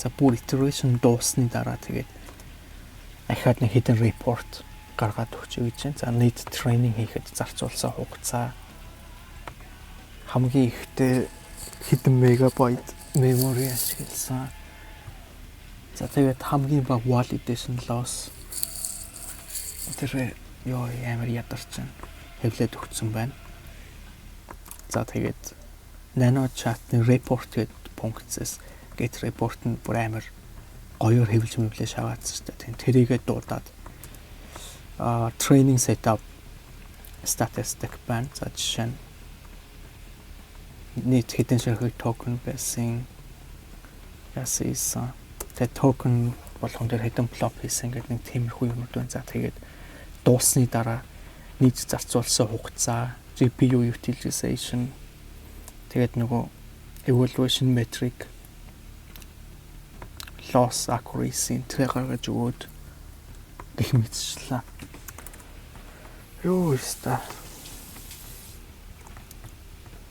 за бүр iteration дуусны дараа тэгээд ахаад нэг хэдэн report гаргаад өгч гэж байна. За нийт training хийхэд зарцуулсан хугацаа хамгийн ихтэй хэдэн мегабайт memory ашигласан. За тэгээд хамгийн бага validation loss тэр амар ядарч хэвлээд өгсөн байна. За тэгээд nano chat-ны report гэдэг пунктээс get report нь бүр амар гоёор хэвлж мэвлээ шаваацсан шүү дээ. Тэрийгээ дуудаад training setup statistic байна. За жишээ нь нийт хэдэн ширхэг токен байсан. Яасан. Тэгээд токен болгон дээр хэдэн flop хийсэн гэдэг нэг тиймэрхүү юмуд байна. За тэгээд дуусны дараа нийт зарцуулсан хугацаа, GPU utilization тэгээд нөгөө evaluation metric loss accuracy тэр гаргаж өгөөд гэх мэтчлээ. Юу өста.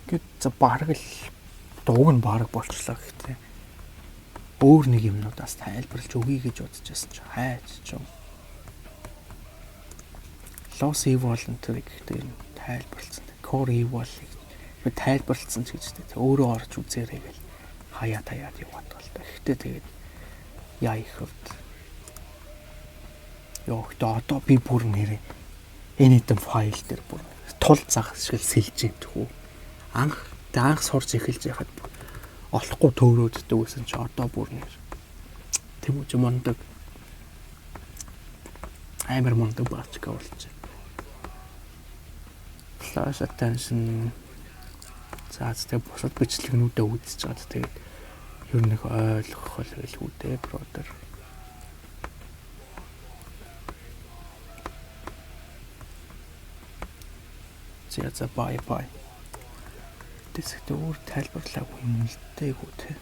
Гэт за бараг л дууг нь бараг болчлаа гэхдээ өөр нэг юмнуудаас тайлбарлаж өгье гэж бодож байсан ч хайч ч юм. Loss eval энэ гэхдээ тайлбарлсан. Core eval-ыг тайлбарлсан ч гэж тэ өөрөө орж үзээрэй гэл хаяа таяад яваад бол та. Гэхдээ тэгээд яа их хөвд. Одоо би бүр нэрээ энэ хэдэн файл дээр бүр тул зах шиг сэлж идэх үү. Анх сурж эхэлж яхад олохгүй төөрөөддөг гэсэн чи одоо бүр нэр тэмүүж мондөг амар мондөг баачка болчих. Flash attention цаацтай бусад бичлэгнүүдэд үзэж чад тэгээд ер нь их ойлгох байлгүй дээ бродер. За bye. Тэсэгт өөр тайлбарлаагүй юм л дээгүү те.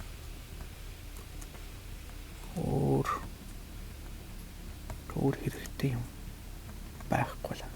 Өөр хэрэгтэй юм байхгүй л.